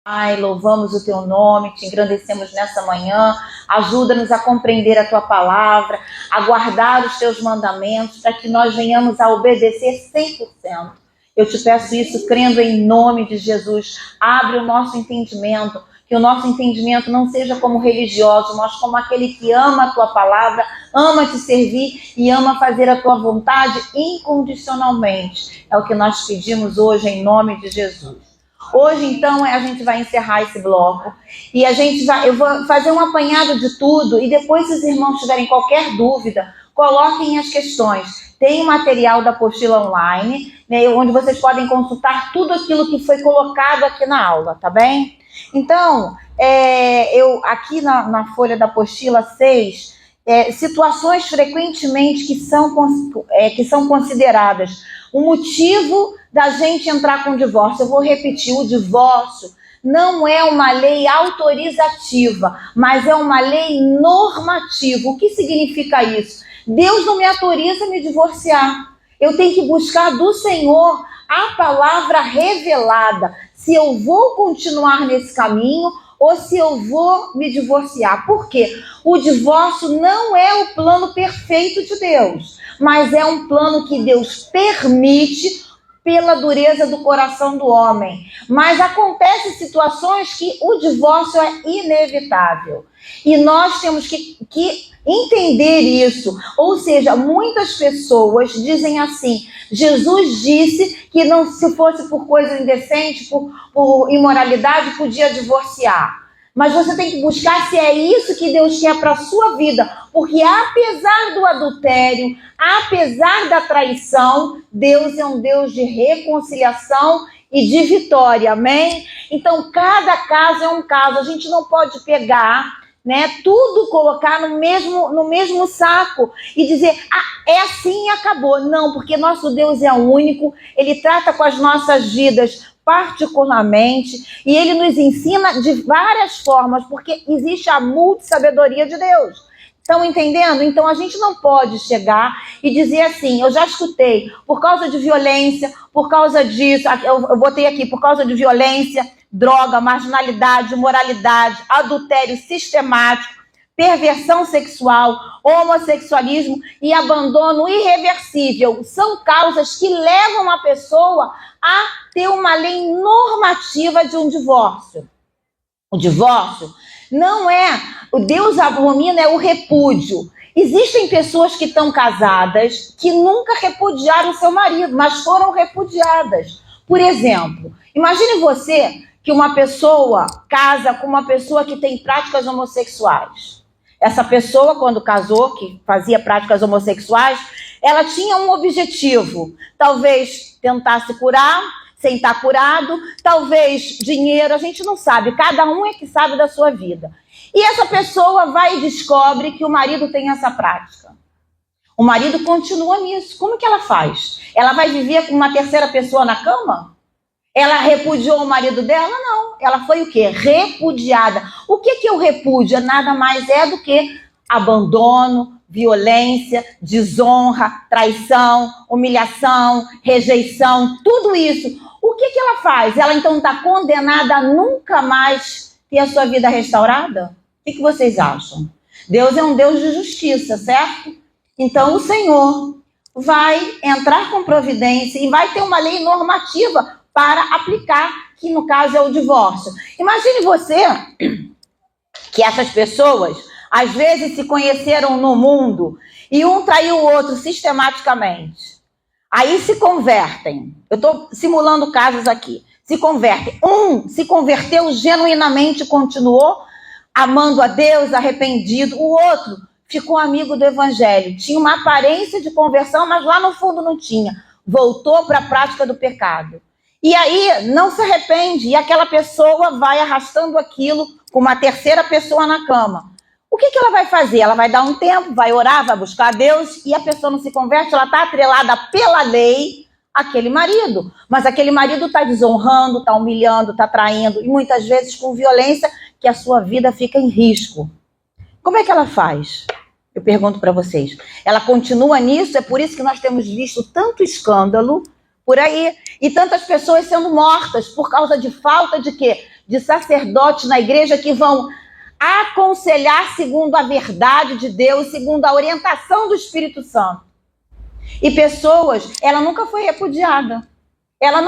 Pai, louvamos o teu nome, te engrandecemos nessa manhã, ajuda-nos a compreender a tua palavra, a guardar os teus mandamentos, para que nós venhamos a obedecer 100%. Eu te peço isso crendo em nome de Jesus. Abre o nosso entendimento, que o nosso entendimento não seja como religioso, mas como aquele que ama a tua palavra, ama te servir e ama fazer a tua vontade incondicionalmente. É o que nós pedimos hoje em nome de Jesus. Hoje, então, a gente vai encerrar esse bloco e eu vou fazer um apanhado de tudo e depois, se os irmãos tiverem qualquer dúvida, coloquem as questões. Tem o material da apostila online, né, onde vocês podem consultar tudo aquilo que foi colocado aqui na aula, tá bem? Então, eu aqui na folha da apostila 6, situações frequentemente que são consideradas o motivo da gente entrar com o divórcio. Eu vou repetir, o divórcio não é uma lei autorizativa, mas é uma lei normativa. O que significa isso? Deus não me autoriza a me divorciar. Eu tenho que buscar do Senhor a palavra revelada, se eu vou continuar nesse caminho ou se eu vou me divorciar. Por quê? O divórcio não é o plano perfeito de Deus, mas é um plano que Deus permite pela dureza do coração do homem. Mas acontecem situações que o divórcio é inevitável. E nós temos que entender isso. Ou seja, muitas pessoas dizem assim: Jesus disse que não, se fosse por coisa indecente, por imoralidade, podia divorciar. Mas você tem que buscar se é isso que Deus quer para a sua vida. Porque apesar do adultério, apesar da traição, Deus é um Deus de reconciliação e de vitória, amém? Então, cada caso é um caso. A gente não pode pegar, né, tudo, colocar no mesmo saco e dizer, é assim e acabou. Não, porque nosso Deus é único, Ele trata com as nossas vidas particularmente, e Ele nos ensina de várias formas, porque existe a multissabedoria de Deus. Estão entendendo? Então a gente não pode chegar e dizer assim: eu já escutei, por causa de violência, por causa disso, eu botei aqui, por causa de violência, droga, marginalidade, imoralidade, adultério sistemático, perversão sexual, homossexualismo e abandono irreversível. São causas que levam a pessoa a ter uma lei normativa de um divórcio. O divórcio não é, o Deus abomina é o repúdio. Existem pessoas que estão casadas que nunca repudiaram seu marido, mas foram repudiadas. Por exemplo, imagine você que uma pessoa casa com uma pessoa que tem práticas homossexuais. Essa pessoa, quando casou, que fazia práticas homossexuais, ela tinha um objetivo. Talvez tentar se curar, sem estar curado, talvez dinheiro, a gente não sabe. Cada um é que sabe da sua vida. E essa pessoa vai e descobre que o marido tem essa prática. O marido continua nisso. Como que ela faz? Ela vai viver com uma terceira pessoa na cama? Ela repudiou o marido dela? Não. Ela foi o quê? Repudiada. O que é o repúdio? Nada mais é do que abandono, violência, desonra, traição, humilhação, rejeição, tudo isso. O que ela faz? Ela então está condenada a nunca mais ter a sua vida restaurada? O que vocês acham? Deus é um Deus de justiça, certo? Então o Senhor vai entrar com providência e vai ter uma lei normativa para aplicar, que no caso é o divórcio. Imagine você que essas pessoas, às vezes, se conheceram no mundo e um traiu o outro sistematicamente. Aí se convertem. Eu estou simulando casos aqui. Se convertem. Um se converteu genuinamente, continuou amando a Deus, arrependido. O outro ficou amigo do evangelho. Tinha uma aparência de conversão, mas lá no fundo não tinha. Voltou para a prática do pecado. E aí não se arrepende, e aquela pessoa vai arrastando aquilo com uma terceira pessoa na cama. O que ela vai fazer? Ela vai dar um tempo, vai orar, vai buscar a Deus, e a pessoa não se converte, ela está atrelada pela lei àquele marido. Mas aquele marido está desonrando, está humilhando, está traindo, e muitas vezes com violência, que a sua vida fica em risco. Como é que ela faz? Eu pergunto para vocês. Ela continua nisso, é por isso que nós temos visto tanto escândalo por aí, e tantas pessoas sendo mortas por causa de falta de quê? de sacerdotes na igreja que vão aconselhar segundo a verdade de Deus, segundo a orientação do Espírito Santo. E pessoas, ela nunca foi repudiada. Ela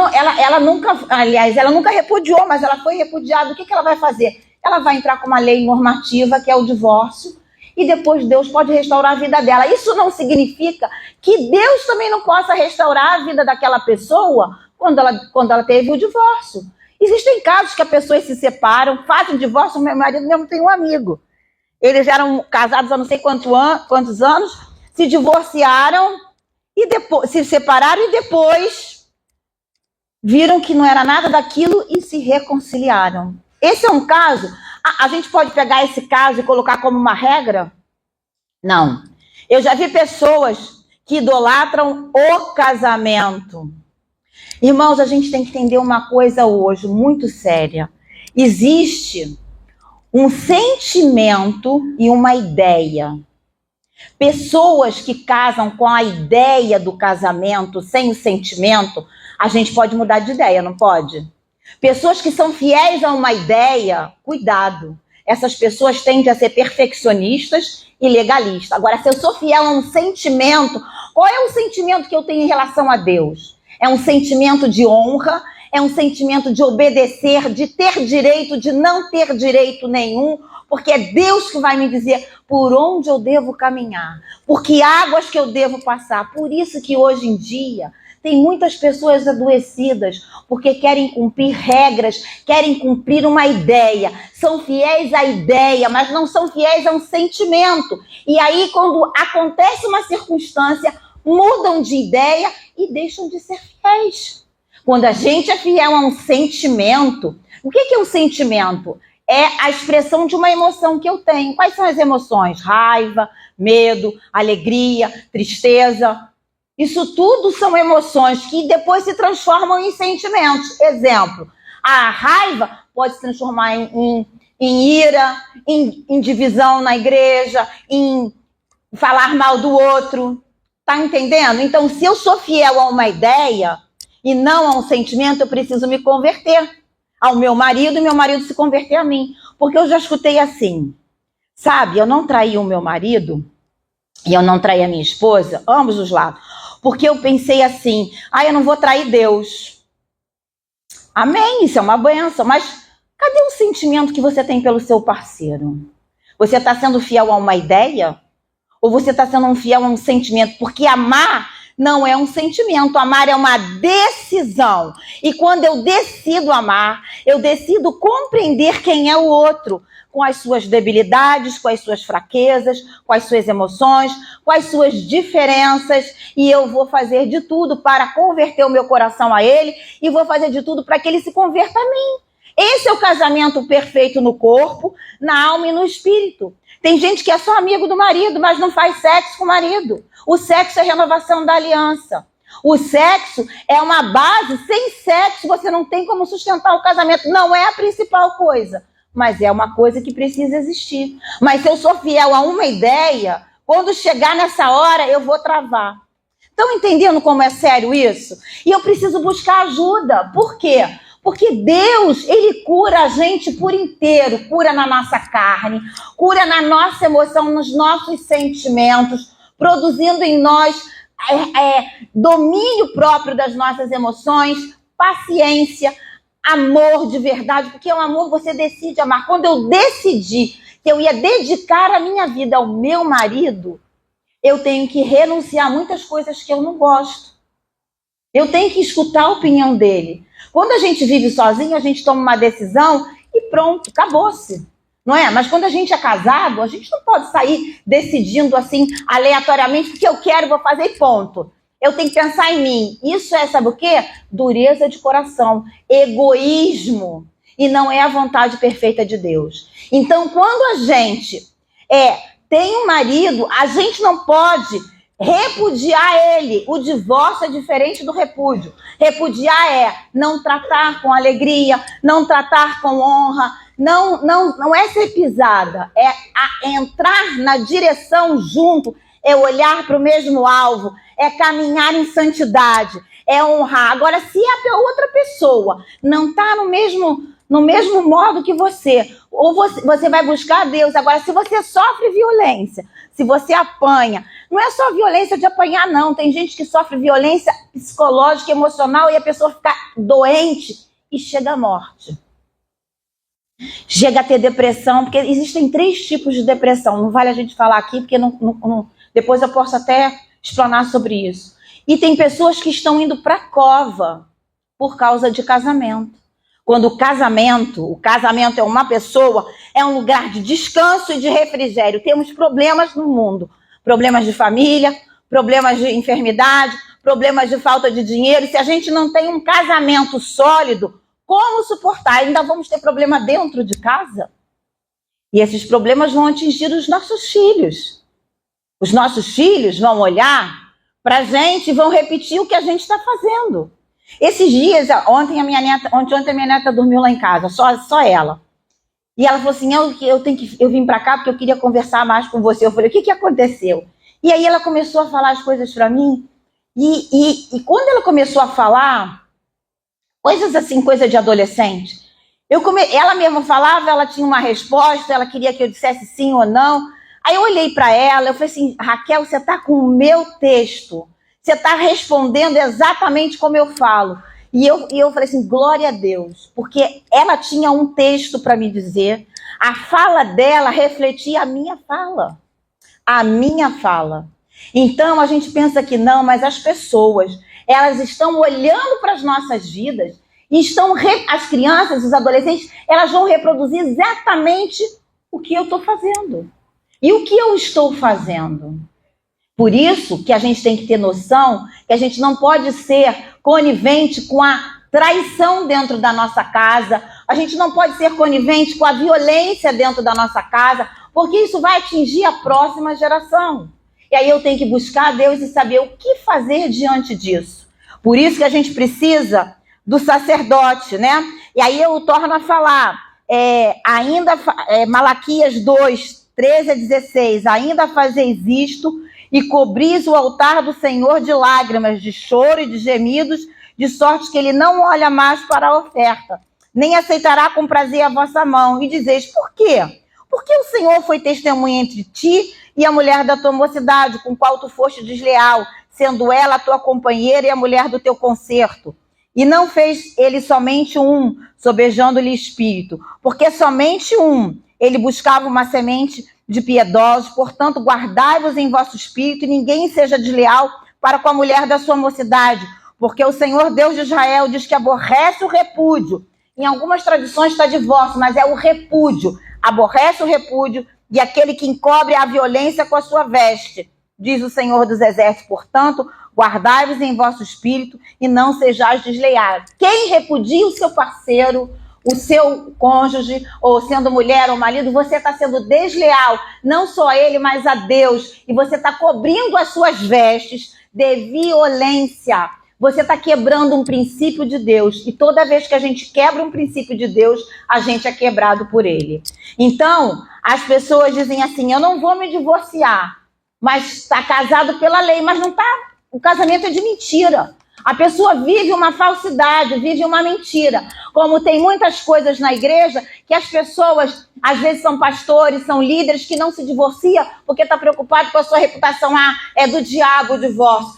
nunca repudiou, mas ela foi repudiada. O que ela vai fazer? Ela vai entrar com uma lei normativa, que é o divórcio, e depois Deus pode restaurar a vida dela. Isso não significa que Deus também não possa restaurar a vida daquela pessoa quando ela teve o divórcio. Existem casos que as pessoas se separam, fazem divórcio. Meu marido mesmo tem um amigo. Eles eram casados há não sei quantos anos, se divorciaram, e depois se separaram e depois viram que não era nada daquilo e se reconciliaram. Esse é um caso. A gente pode pegar esse caso e colocar como uma regra? Não. Eu já vi pessoas que idolatram o casamento. Irmãos, a gente tem que entender uma coisa hoje muito séria. Existe um sentimento e uma ideia. Pessoas que casam com a ideia do casamento, sem o sentimento, a gente pode mudar de ideia, não pode? Pessoas que são fiéis a uma ideia, cuidado. Essas pessoas tendem a ser perfeccionistas e legalistas. Agora, se eu sou fiel a um sentimento, qual é o sentimento que eu tenho em relação a Deus? É um sentimento de honra, é um sentimento de obedecer, de ter direito, de não ter direito nenhum, porque é Deus que vai me dizer por onde eu devo caminhar, por que águas que eu devo passar. Por isso que hoje em dia tem muitas pessoas adoecidas, porque querem cumprir regras, querem cumprir uma ideia, são fiéis à ideia, mas não são fiéis a um sentimento. E aí, quando acontece uma circunstância, mudam de ideia e deixam de ser fiéis. Quando a gente é fiel a um sentimento, o que é um sentimento? É a expressão de uma emoção que eu tenho. Quais são as emoções? Raiva, medo, alegria, tristeza. Isso tudo são emoções que depois se transformam em sentimentos. Exemplo, a raiva pode se transformar em ira, em divisão na igreja, em falar mal do outro. Tá entendendo? Então, se eu sou fiel a uma ideia e não a um sentimento, eu preciso me converter ao meu marido e meu marido se converter a mim. Porque eu já escutei assim, sabe? Eu não traí o meu marido e eu não traí a minha esposa, ambos os lados, porque eu pensei assim, eu não vou trair Deus. Amém, isso é uma bênção, mas cadê o sentimento que você tem pelo seu parceiro? Você está sendo fiel a uma ideia? Ou você está sendo fiel a um sentimento? Porque amar não é um sentimento, amar é uma decisão. E quando eu decido amar, eu decido compreender quem é o outro, com as suas debilidades, com as suas fraquezas, com as suas emoções, com as suas diferenças, e eu vou fazer de tudo para converter o meu coração a ele, e vou fazer de tudo para que ele se converta a mim. Esse é o casamento perfeito no corpo, na alma e no espírito. Tem gente que é só amigo do marido, mas não faz sexo com o marido. O sexo é a renovação da aliança. O sexo é uma base. Sem sexo você não tem como sustentar o casamento. Não é a principal coisa, mas é uma coisa que precisa existir. Mas se eu sou fiel a uma ideia, quando chegar nessa hora eu vou travar. Estão entendendo como é sério isso? E eu preciso buscar ajuda. Por quê? Porque Deus, Ele cura a gente por inteiro, cura na nossa carne, cura na nossa emoção, nos nossos sentimentos, produzindo em nós domínio próprio das nossas emoções, paciência, amor de verdade, porque o amor você decide amar. Quando eu decidi que eu ia dedicar a minha vida ao meu marido, eu tenho que renunciar a muitas coisas que eu não gosto. Eu tenho que escutar a opinião dele. Quando a gente vive sozinho, a gente toma uma decisão e pronto, acabou-se. Não é? Mas quando a gente é casado, a gente não pode sair decidindo assim, aleatoriamente, porque eu quero, vou fazer e ponto. Eu tenho que pensar em mim. Isso é, sabe o quê? Dureza de coração, egoísmo. E não é a vontade perfeita de Deus. Então, quando a gente tem um marido, a gente não pode repudiar ele. O divórcio é diferente do repúdio. Repudiar é não tratar com alegria, não tratar com honra, não é ser pisada, é entrar na direção junto, é olhar para o mesmo alvo, é caminhar em santidade, é honrar. Agora, se a outra pessoa não está no mesmo modo que você, ou você vai buscar Deus. Agora, se você sofre violência, se você apanha, não é só violência de apanhar, não. Tem gente que sofre violência psicológica, emocional, e a pessoa fica doente e chega à morte. Chega a ter depressão, porque existem 3 tipos de depressão. Não vale a gente falar aqui, porque depois eu posso até explanar sobre isso. E tem pessoas que estão indo para a cova por causa de casamento. Quando o casamento é uma pessoa, é um lugar de descanso e de refrigério. Temos problemas no mundo. Problemas de família, problemas de enfermidade, problemas de falta de dinheiro. E se a gente não tem um casamento sólido, como suportar? Ainda vamos ter problema dentro de casa? E esses problemas vão atingir os nossos filhos. Os nossos filhos vão olhar para a gente e vão repetir o que a gente está fazendo. Esses dias, ontem a minha neta dormiu lá em casa, só ela. E ela falou assim, eu vim para cá porque eu queria conversar mais com você. Eu falei, o que aconteceu? E aí ela começou a falar as coisas para mim. E quando ela começou a falar, coisas assim, coisa de adolescente, ela mesma falava, ela tinha uma resposta, ela queria que eu dissesse sim ou não. Aí eu olhei para ela, eu falei assim, Raquel, você está com o meu texto. Você está respondendo exatamente como eu falo. E eu falei assim, glória a Deus. Porque ela tinha um texto para me dizer. A fala dela refletia a minha fala. A minha fala. Então, a gente pensa que não, mas as pessoas, elas estão olhando para as nossas vidas e as crianças, os adolescentes, elas vão reproduzir exatamente o que eu estou fazendo. E o que eu estou fazendo. Por isso que a gente tem que ter noção que a gente não pode ser conivente com a traição dentro da nossa casa, a gente não pode ser conivente com a violência dentro da nossa casa, porque isso vai atingir a próxima geração. E aí eu tenho que buscar a Deus e saber o que fazer diante disso. Por isso que a gente precisa do sacerdote, né? E aí eu torno a falar, Malaquias 2, 13 a 16, ainda fazeis isto, e cobris o altar do Senhor de lágrimas, de choro e de gemidos, de sorte que ele não olha mais para a oferta, nem aceitará com prazer a vossa mão. E dizeis, por quê? Porque o Senhor foi testemunha entre ti e a mulher da tua mocidade, com qual tu foste desleal, sendo ela a tua companheira e a mulher do teu concerto. E não fez ele somente um, sobejando-lhe espírito, porque somente um, ele buscava uma semente de piedosos, portanto, guardai-vos em vosso espírito, e ninguém seja desleal para com a mulher da sua mocidade, porque o Senhor Deus de Israel diz que aborrece o repúdio. Em algumas tradições está divórcio, mas é o repúdio. Aborrece o repúdio e aquele que encobre a violência com a sua veste, diz o Senhor dos Exércitos. Portanto, guardai-vos em vosso espírito e não sejais desleais. Quem repudia o seu parceiro, o seu cônjuge, ou sendo mulher ou marido, você está sendo desleal, não só a ele, mas a Deus, e você está cobrindo as suas vestes de violência. Você está quebrando um princípio de Deus, e toda vez que a gente quebra um princípio de Deus, a gente é quebrado por ele. Então, as pessoas dizem assim, eu não vou me divorciar, mas está casado pela lei, mas não está. O casamento é de mentira. A pessoa vive uma falsidade, vive uma mentira. Como tem muitas coisas na igreja que as pessoas, às vezes são pastores, são líderes que não se divorciam porque está preocupado com a sua reputação. Ah, é do diabo o divórcio.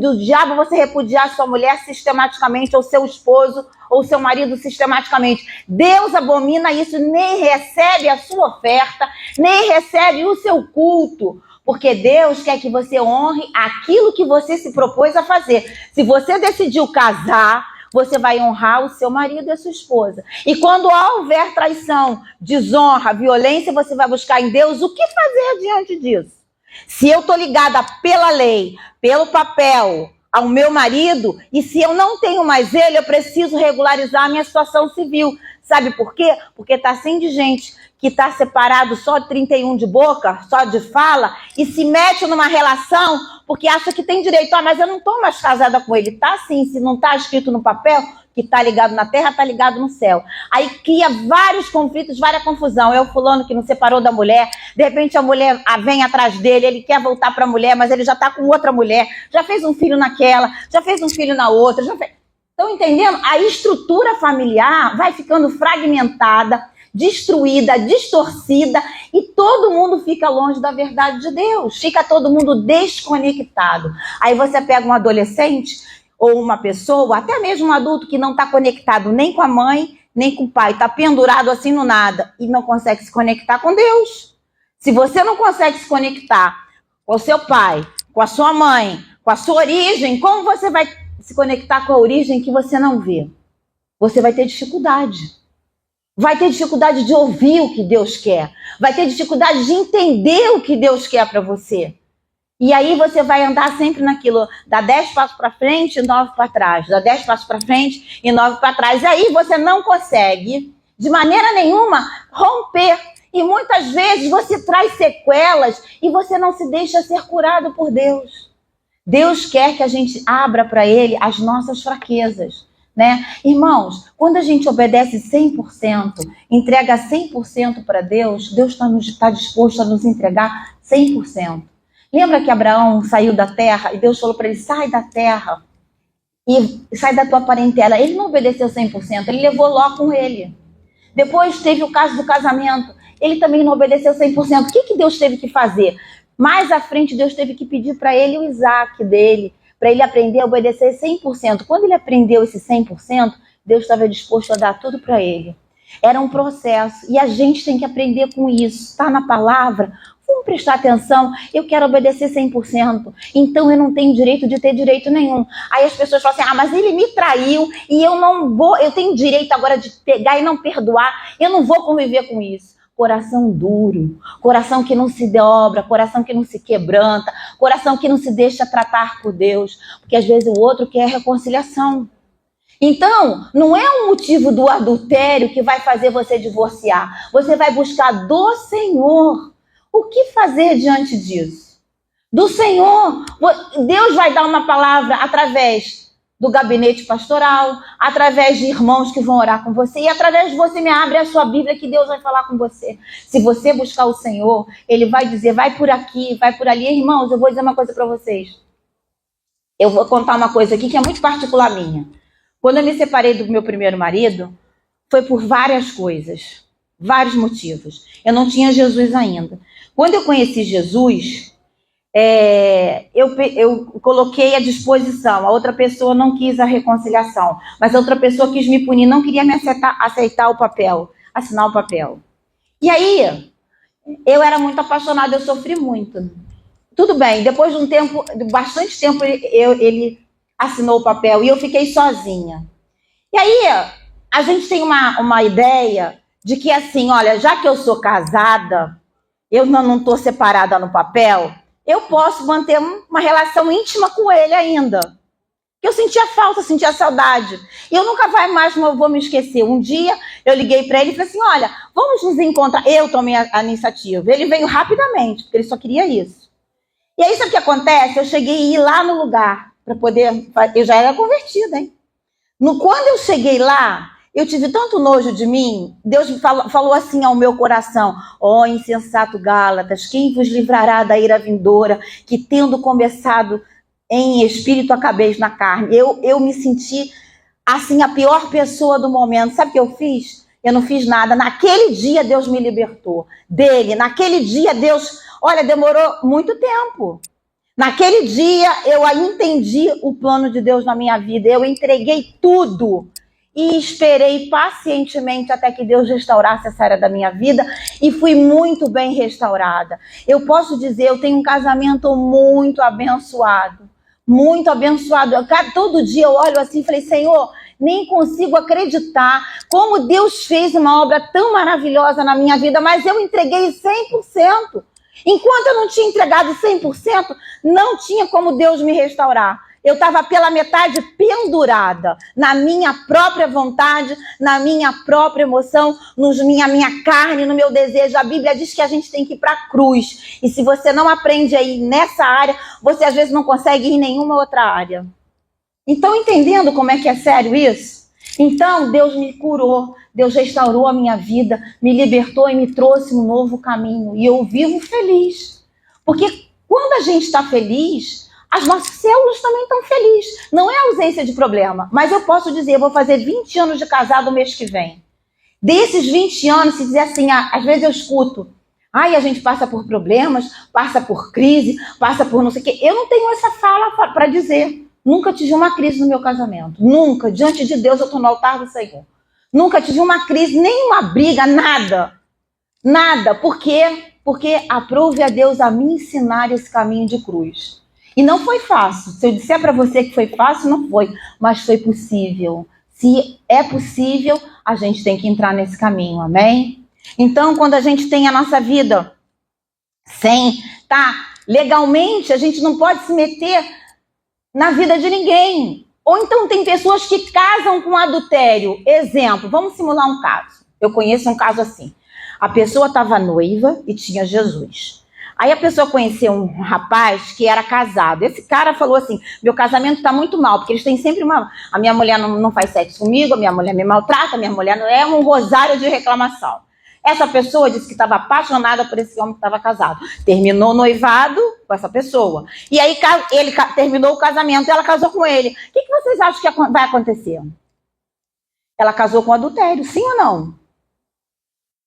Do diabo você repudiar sua mulher sistematicamente, ou seu esposo, ou seu marido sistematicamente. Deus abomina isso, nem recebe a sua oferta, nem recebe o seu culto. Porque Deus quer que você honre aquilo que você se propôs a fazer. Se você decidiu casar, você vai honrar o seu marido e a sua esposa. E quando houver traição, desonra, violência, você vai buscar em Deus o que fazer diante disso. Se eu estou ligada pela lei, pelo papel, ao meu marido, e se eu não tenho mais ele, eu preciso regularizar a minha situação civil. Sabe por quê? Porque está assim de gente que está separado só de 31 de boca, só de fala, e se mete numa relação porque acha que tem direito. Ah, mas eu não estou mais casada com ele. Tá sim, se não está escrito no papel, que está ligado na terra está ligado no céu. Aí cria vários conflitos, várias confusão. É o fulano que não separou da mulher, de repente a mulher vem atrás dele, ele quer voltar para a mulher, mas ele já está com outra mulher, já fez um filho naquela, já fez um filho na outra. Estão entendendo? A estrutura familiar vai ficando fragmentada, destruída, distorcida, e todo mundo fica longe da verdade de Deus, fica todo mundo desconectado. Aí você pega um adolescente ou uma pessoa, até mesmo um adulto que não está conectado nem com a mãe, nem com o pai, está pendurado assim no nada e não consegue se conectar com Deus. Se você não consegue se conectar com o seu pai, com a sua mãe, com a sua origem, como você vai se conectar com a origem que você não vê? Você vai ter dificuldade. Vai ter dificuldade de ouvir o que Deus quer. Vai ter dificuldade de entender o que Deus quer para você. E aí você vai andar sempre naquilo, dá 10 passos para frente e 9 para trás. Dá 10 passos para frente e 9 para trás. E aí você não consegue, de maneira nenhuma, romper. E muitas vezes você traz sequelas e você não se deixa ser curado por Deus. Deus quer que a gente abra para Ele as nossas fraquezas. Né? Irmãos, quando a gente obedece 100%, entrega 100% para Deus, Deus está disposto a nos entregar 100%. Lembra que Abraão saiu da terra e Deus falou para ele, sai da terra e sai da tua parentela. Ele não obedeceu 100%, ele levou Ló com ele. Depois teve o caso do casamento, ele também não obedeceu 100%. O que Deus teve que fazer? Mais à frente, Deus teve que pedir para ele o Isaac dele, para ele aprender a obedecer 100%. Quando ele aprendeu esse 100%, Deus estava disposto a dar tudo para ele. Era um processo, e a gente tem que aprender com isso. Está na palavra? Vamos prestar atenção. Eu quero obedecer 100%, então eu não tenho direito de ter direito nenhum. Aí as pessoas falam assim, mas ele me traiu, e eu tenho direito agora de pegar e não perdoar, eu não vou conviver com isso. Coração duro, coração que não se dobra, coração que não se quebranta, coração que não se deixa tratar por Deus, porque às vezes o outro quer reconciliação. Então, não é o motivo do adultério que vai fazer você divorciar. Você vai buscar do Senhor. O que fazer diante disso? Do Senhor. Deus vai dar uma palavra através do gabinete pastoral, através de irmãos que vão orar com você, e através de você me abre a sua Bíblia que Deus vai falar com você. Se você buscar o Senhor, Ele vai dizer, vai por aqui, vai por ali. Irmãos, eu vou dizer uma coisa para vocês. Eu vou contar uma coisa aqui que é muito particular minha. Quando eu me separei do meu primeiro marido, foi por várias coisas, vários motivos. Eu não tinha Jesus ainda. Quando eu conheci Jesus, eu coloquei à disposição. A outra pessoa não quis a reconciliação, mas a outra pessoa quis me punir, não queria me aceitar o papel, assinar o papel. E aí, eu era muito apaixonada, eu sofri muito. Tudo bem, depois de um tempo, de bastante tempo, ele assinou o papel e eu fiquei sozinha. E aí, a gente tem uma ideia de que assim, olha, já que eu sou casada, eu não estou separada no papel, eu posso manter uma relação íntima com ele ainda. Eu sentia falta, sentia saudade. E eu nunca mais vou me esquecer. Um dia eu liguei para ele e falei assim, olha, vamos nos encontrar. Eu tomei a iniciativa. Ele veio rapidamente, porque ele só queria isso. E aí, sabe o que acontece? Eu cheguei a ir lá no lugar para poder... Eu já era convertida, hein? Quando eu cheguei lá, eu tive tanto nojo de mim, Deus falou assim ao meu coração, ó insensato Gálatas, quem vos livrará da ira vindoura, que tendo começado em espírito acabeis na carne. Eu me senti assim a pior pessoa do momento. Sabe o que eu fiz? Eu não fiz nada. Naquele dia Deus me libertou dele. Naquele dia Deus, olha, demorou muito tempo. Naquele dia eu entendi o plano de Deus na minha vida. Eu entreguei tudo e esperei pacientemente até que Deus restaurasse essa área da minha vida e fui muito bem restaurada. Eu posso dizer, eu tenho um casamento muito abençoado. Muito abençoado. Todo dia eu olho assim e falei, Senhor, nem consigo acreditar como Deus fez uma obra tão maravilhosa na minha vida, mas eu entreguei 100%. Enquanto eu não tinha entregado 100%, não tinha como Deus me restaurar. Eu estava pela metade pendurada na minha própria vontade, na minha própria emoção, na minha carne, no meu desejo. A Bíblia diz que a gente tem que ir para a cruz. E se você não aprende a ir nessa área, você às vezes não consegue ir em nenhuma outra área. Então, entendendo como é que é sério isso? Então, Deus me curou, Deus restaurou a minha vida, me libertou e me trouxe um novo caminho. E eu vivo feliz. Porque quando a gente está feliz, as nossas células também estão felizes. Não é ausência de problema, mas eu posso dizer, eu vou fazer 20 anos de casado o mês que vem. Desses 20 anos, se dizer assim, às vezes eu escuto, a gente passa por problemas, passa por crise, passa por não sei o quê. Eu não tenho essa fala para dizer. Nunca tive uma crise no meu casamento. Nunca. Diante de Deus, eu estou no altar do Senhor. Nunca tive uma crise, nem uma briga, nada. Nada. Por quê? Porque aprove a Deus a me ensinar esse caminho de cruz. E não foi fácil. Se eu disser para você que foi fácil, não foi. Mas foi possível. Se é possível, a gente tem que entrar nesse caminho. Amém? Então, quando a gente tem a nossa vida sem, legalmente, a gente não pode se meter na vida de ninguém. Ou então tem pessoas que casam com adultério. Exemplo, vamos simular um caso. Eu conheço um caso assim. A pessoa estava noiva e tinha Jesus. Aí a pessoa conheceu um rapaz que era casado. Esse cara falou assim, meu casamento está muito mal, porque eles têm sempre a minha mulher não faz sexo comigo, a minha mulher me maltrata, a minha mulher não é um rosário de reclamação. Essa pessoa disse que estava apaixonada por esse homem que estava casado. Terminou o noivado com essa pessoa. E aí ele terminou o casamento e ela casou com ele. O que vocês acham que vai acontecer? Ela casou com adultério, sim ou não?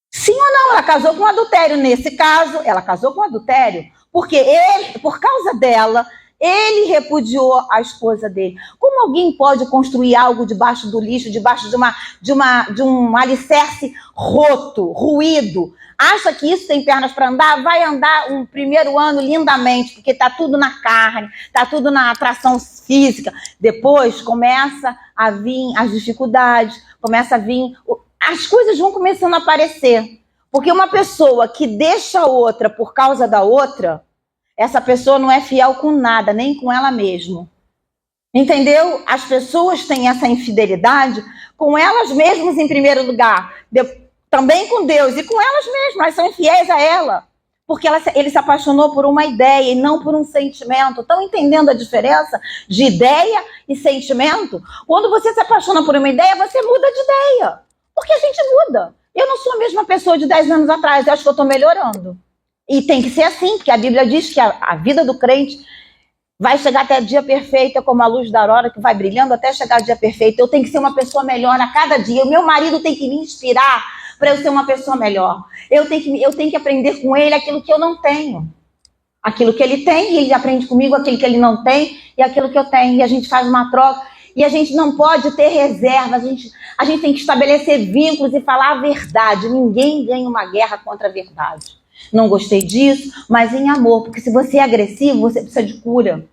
Sim ou não? Ela casou com adultério. Nesse caso, ela casou com adultério porque ele, por causa dela, ele repudiou a esposa dele. Como alguém pode construir algo debaixo do lixo, debaixo de um alicerce roto, ruído? Acha que isso tem pernas para andar? Vai andar um primeiro ano lindamente, porque está tudo na carne, está tudo na atração física. Depois começa a vir as dificuldades, começa a vir... As coisas vão começando a aparecer. Porque uma pessoa que deixa a outra por causa da outra... Essa pessoa não é fiel com nada, nem com ela mesma. Entendeu? As pessoas têm essa infidelidade com elas mesmas em primeiro lugar. Também com Deus e com elas mesmas. Elas são infiéis a ela. Porque ele se apaixonou por uma ideia e não por um sentimento. Estão entendendo a diferença de ideia e sentimento? Quando você se apaixona por uma ideia, você muda de ideia. Porque a gente muda. Eu não sou a mesma pessoa de 10 anos atrás. Eu acho que eu estou melhorando. E tem que ser assim, porque a Bíblia diz que a vida do crente vai chegar até dia perfeito, como a luz da aurora que vai brilhando até chegar ao dia perfeito. Eu tenho que ser uma pessoa melhor a cada dia. O meu marido tem que me inspirar para eu ser uma pessoa melhor. Eu tenho que aprender com ele aquilo que eu não tenho. Aquilo que ele tem, e ele aprende comigo aquilo que ele não tem, e aquilo que eu tenho. E a gente faz uma troca. E a gente não pode ter reserva. A gente tem que estabelecer vínculos e falar a verdade. Ninguém ganha uma guerra contra a verdade. Não gostei disso, mas em amor. Porque se você é agressivo, você precisa de cura.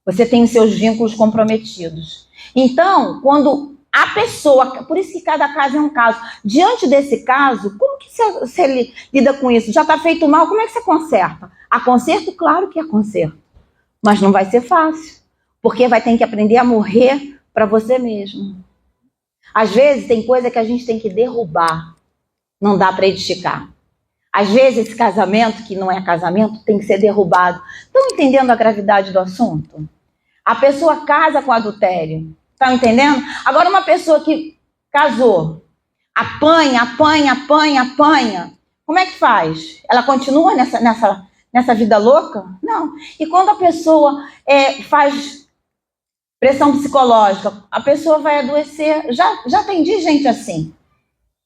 Você tem os seus vínculos comprometidos. Então, quando a pessoa... Por isso que cada caso é um caso. Diante desse caso, como que você lida com isso? Já está feito mal, como é que você conserta? Há conserto? Claro que há conserto. Mas não vai ser fácil. Porque vai ter que aprender a morrer para você mesmo. Às vezes tem coisa que a gente tem que derrubar. Não dá para edificar. Às vezes esse casamento, que não é casamento, tem que ser derrubado. Estão entendendo a gravidade do assunto? A pessoa casa com adultério. Estão entendendo? Agora uma pessoa que casou, apanha. Como é que faz? Ela continua nessa vida louca? Não. E quando a pessoa faz pressão psicológica, a pessoa vai adoecer. Já atendi gente assim.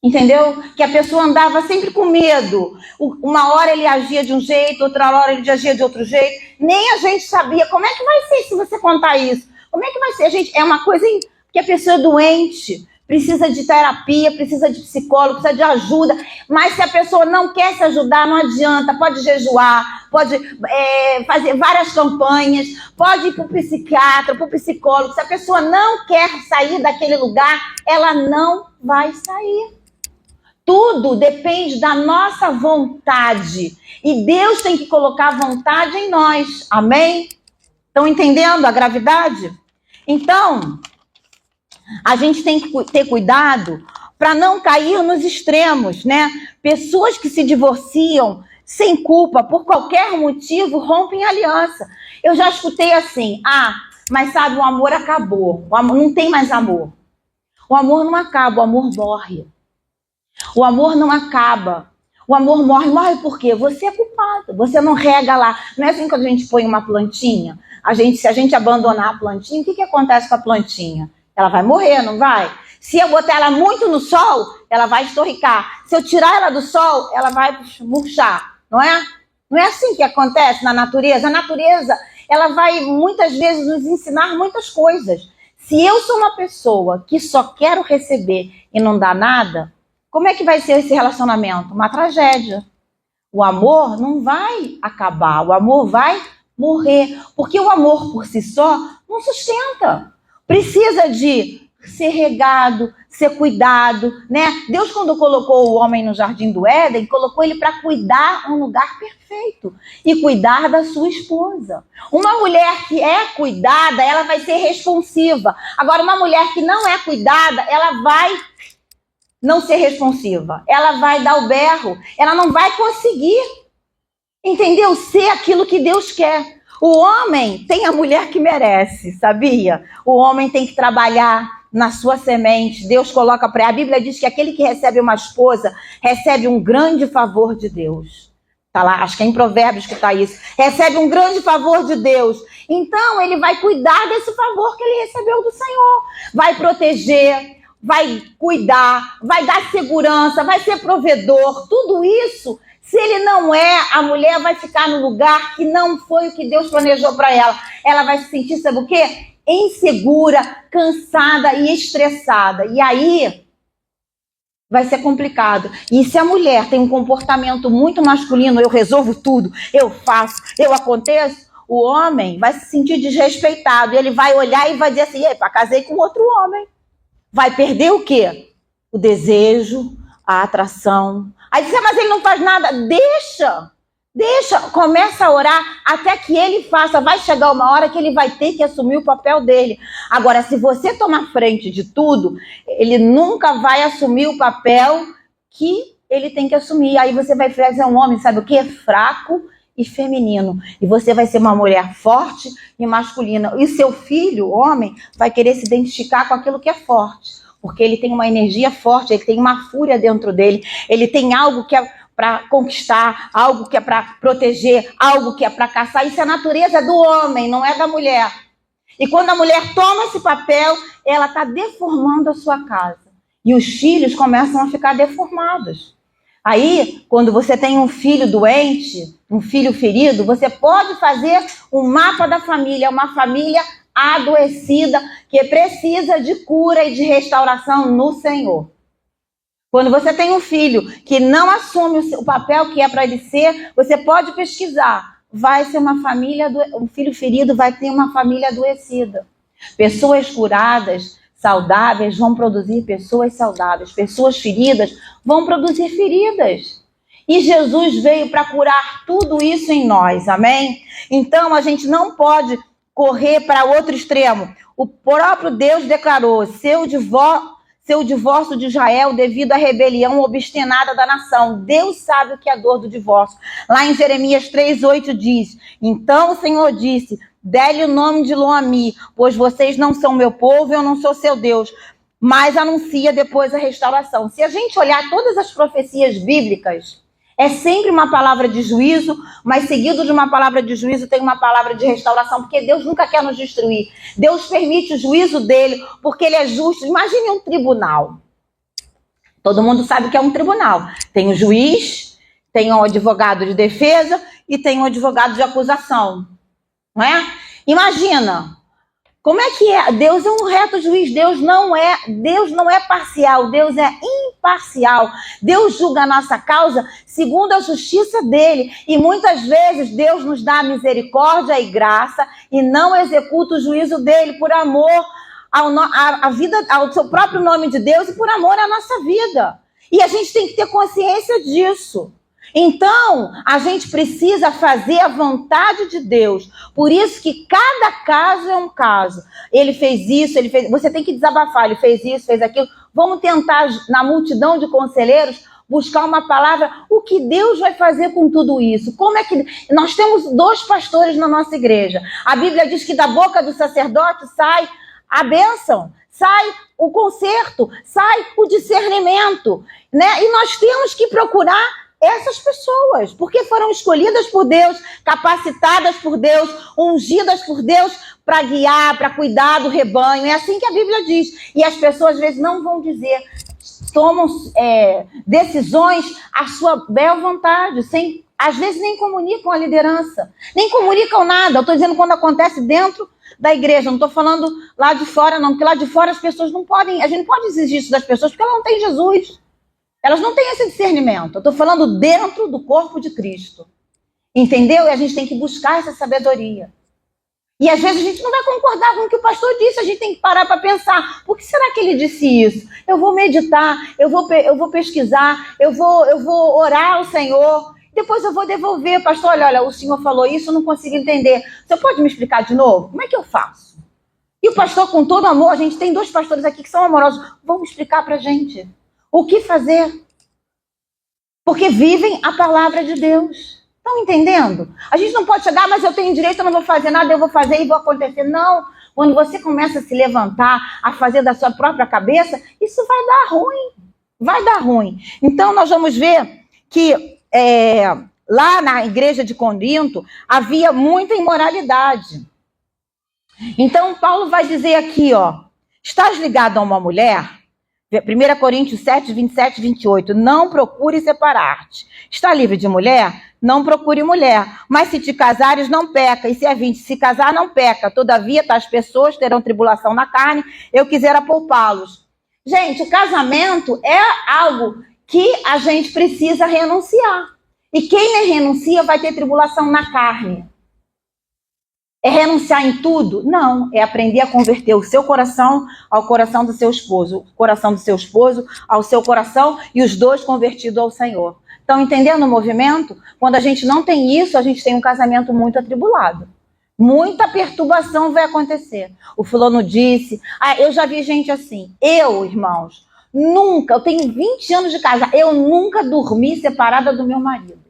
Entendeu? Que a pessoa andava sempre com medo. Uma hora ele agia de um jeito, outra hora ele agia de outro jeito. Nem a gente sabia. Como é que vai ser se você contar isso? Como é que vai ser? Gente, é uma coisa que a pessoa é doente, precisa de terapia, precisa de psicólogo, precisa de ajuda. Mas se a pessoa não quer se ajudar, não adianta. Pode jejuar, pode fazer várias campanhas, pode ir para o psiquiatra, para o psicólogo. Se a pessoa não quer sair daquele lugar, ela não vai sair. Tudo depende da nossa vontade. E Deus tem que colocar vontade em nós. Amém? Estão entendendo a gravidade? Então, a gente tem que ter cuidado para não cair nos extremos, né? Pessoas que se divorciam sem culpa, por qualquer motivo, rompem aliança. Eu já escutei assim, mas sabe, o amor acabou. Não tem mais amor. O amor não acaba, o amor morre. O amor não acaba. O amor morre. Morre por quê? Você é culpado. Você não rega lá. Não é assim quando a gente põe uma plantinha? Se a gente abandonar a plantinha, o que acontece com a plantinha? Ela vai morrer, não vai? Se eu botar ela muito no sol, ela vai estorricar. Se eu tirar ela do sol, ela vai murchar, não é? Não é assim que acontece na natureza. A natureza, ela vai muitas vezes nos ensinar muitas coisas. Se eu sou uma pessoa que só quero receber e não dá nada, como é que vai ser esse relacionamento? Uma tragédia. O amor não vai acabar, o amor vai morrer. Porque o amor por si só não sustenta. Precisa de ser regado, ser cuidado, né? Deus, quando colocou o homem no Jardim do Éden, colocou ele para cuidar um lugar perfeito e cuidar da sua esposa. Uma mulher que é cuidada, ela vai ser responsiva. Agora, uma mulher que não é cuidada, ela vai não ser responsiva. Ela vai dar o berro, ela não vai conseguir, entendeu? Ser aquilo que Deus quer. O homem tem a mulher que merece, sabia? O homem tem que trabalhar na sua semente. Deus coloca para... A Bíblia diz que aquele que recebe uma esposa recebe um grande favor de Deus. Tá lá, acho que é em Provérbios que está isso. Recebe um grande favor de Deus. Então, ele vai cuidar desse favor que ele recebeu do Senhor. Vai proteger, vai cuidar, vai dar segurança, vai ser provedor. Tudo isso... Se ele não é, a mulher vai ficar no lugar que não foi o que Deus planejou para ela. Ela vai se sentir, sabe o quê? Insegura, cansada e estressada. E aí vai ser complicado. E se a mulher tem um comportamento muito masculino, eu resolvo tudo, eu faço, eu aconteço, o homem vai se sentir desrespeitado. E ele vai olhar e vai dizer assim, epa, casei com outro homem. Vai perder o quê? O desejo, a atração. Aí diz, mas ele não faz nada. Deixa, começa a orar até que ele faça. Vai chegar uma hora que ele vai ter que assumir o papel dele. Agora, se você tomar frente de tudo, ele nunca vai assumir o papel que ele tem que assumir. Aí você vai fazer um homem, sabe o quê? Fraco e feminino. E você vai ser uma mulher forte e masculina. E seu filho, homem, vai querer se identificar com aquilo que é forte. Porque ele tem uma energia forte, ele tem uma fúria dentro dele, ele tem algo que é para conquistar, algo que é para proteger, algo que é para caçar. Isso é a natureza do homem, não é da mulher. E quando a mulher toma esse papel, ela está deformando a sua casa. E os filhos começam a ficar deformados. Aí, quando você tem um filho doente, um filho ferido, você pode fazer um mapa da família, uma família adoecida, que precisa de cura e de restauração no Senhor. Quando você tem um filho que não assume o papel que é para ele ser, você pode pesquisar. Vai ser uma família, um filho ferido vai ter uma família adoecida. Pessoas curadas, saudáveis, vão produzir pessoas saudáveis. Pessoas feridas vão produzir feridas. E Jesus veio para curar tudo isso em nós, amém? Então a gente não pode correr para outro extremo. O próprio Deus declarou seu divórcio de Israel devido à rebelião obstinada da nação. Deus sabe o que é a dor do divórcio. Lá em Jeremias 3:8 diz, então o Senhor disse, dê-lhe o nome de Lo-Ami, pois vocês não são meu povo e eu não sou seu Deus. Mas anuncia depois a restauração. Se a gente olhar todas as profecias bíblicas, é sempre uma palavra de juízo, mas seguido de uma palavra de juízo tem uma palavra de restauração, porque Deus nunca quer nos destruir. Deus permite o juízo dele, porque ele é justo. Imagine um tribunal. Todo mundo sabe o que é um tribunal. Tem o juiz, tem o advogado de defesa e tem o advogado de acusação. Não é? Imagina. Como é que é? Deus é um reto juiz, Deus não é parcial, Deus é imparcial. Deus julga a nossa causa segundo a justiça dele. E muitas vezes Deus nos dá misericórdia e graça e não executa o juízo dele por amor ao seu próprio nome de Deus e por amor à nossa vida. E a gente tem que ter consciência disso. Então, a gente precisa fazer a vontade de Deus. Por isso que cada caso é um caso. Ele fez isso, você tem que desabafar. Ele fez isso, fez aquilo. Vamos tentar, na multidão de conselheiros, buscar uma palavra. O que Deus vai fazer com tudo isso? Como é que... Nós temos 2 pastores na nossa igreja. A Bíblia diz que da boca do sacerdote sai a bênção. sai o conserto, sai o discernimento, né? E nós temos que procurar essas pessoas, porque foram escolhidas por Deus, capacitadas por Deus, ungidas por Deus para guiar, para cuidar do rebanho. É assim que a Bíblia diz. E as pessoas às vezes não vão dizer, tomam decisões à sua bel vontade, às vezes nem comunicam a liderança, nem comunicam nada. Eu estou dizendo quando acontece dentro da igreja, não estou falando lá de fora não, porque lá de fora as pessoas não podem, a gente não pode exigir isso das pessoas porque elas não têm Jesus. Elas não têm esse discernimento. Eu estou falando dentro do corpo de Cristo. Entendeu? E a gente tem que buscar essa sabedoria. E às vezes a gente não vai concordar com o que o pastor disse. A gente tem que parar para pensar. Por que será que ele disse isso? Eu vou meditar, eu vou pesquisar, eu vou orar ao Senhor. Depois eu vou devolver. Pastor, olha, o senhor falou isso, eu não consigo entender. Você pode me explicar de novo? Como é que eu faço? E o pastor, com todo amor, a gente tem 2 pastores aqui que são amorosos. Vão explicar para a gente o que fazer, porque vivem a palavra de Deus. Estão entendendo? A gente não pode chegar, mas eu tenho direito, eu não vou fazer nada, eu vou fazer e vou acontecer. Não, quando você começa a se levantar, a fazer da sua própria cabeça, isso vai dar ruim, vai dar ruim. Então nós vamos ver que lá na igreja de Corinto havia muita imoralidade. Então Paulo vai dizer aqui, estás ligado a uma mulher? 1 Coríntios 7, 27 e 28. Não procure separar-te. Está livre de mulher? Não procure mulher. Mas se te casares, não peca. E se é 20, se casar, não peca. Todavia, tais pessoas terão tribulação na carne. Eu quisera poupá-los. Gente, o casamento é algo que a gente precisa renunciar. E quem renuncia vai ter tribulação na carne. É renunciar em tudo? Não, é aprender a converter o seu coração ao coração do seu esposo, o coração do seu esposo ao seu coração e os 2 convertidos ao Senhor. Estão entendendo o movimento? Quando a gente não tem isso, a gente tem um casamento muito atribulado. Muita perturbação vai acontecer. O fulano disse, eu já vi gente assim. Eu, irmãos, eu tenho 20 anos de casa, eu nunca dormi separada do meu marido.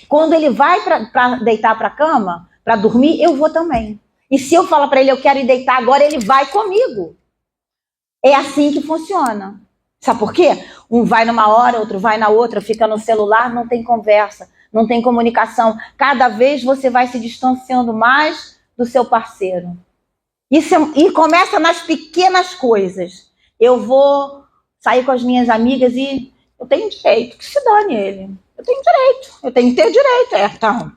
Quando ele vai para deitar para a cama, para dormir, eu vou também. E se eu falar para ele, eu quero ir deitar agora, ele vai comigo. É assim que funciona. Sabe por quê? Um vai numa hora, outro vai na outra, fica no celular, não tem conversa, não tem comunicação. Cada vez você vai se distanciando mais do seu parceiro. E começa nas pequenas coisas. Eu vou sair com as minhas amigas e eu tenho direito, que se dane ele. Eu tenho direito, eu tenho que ter direito. Então,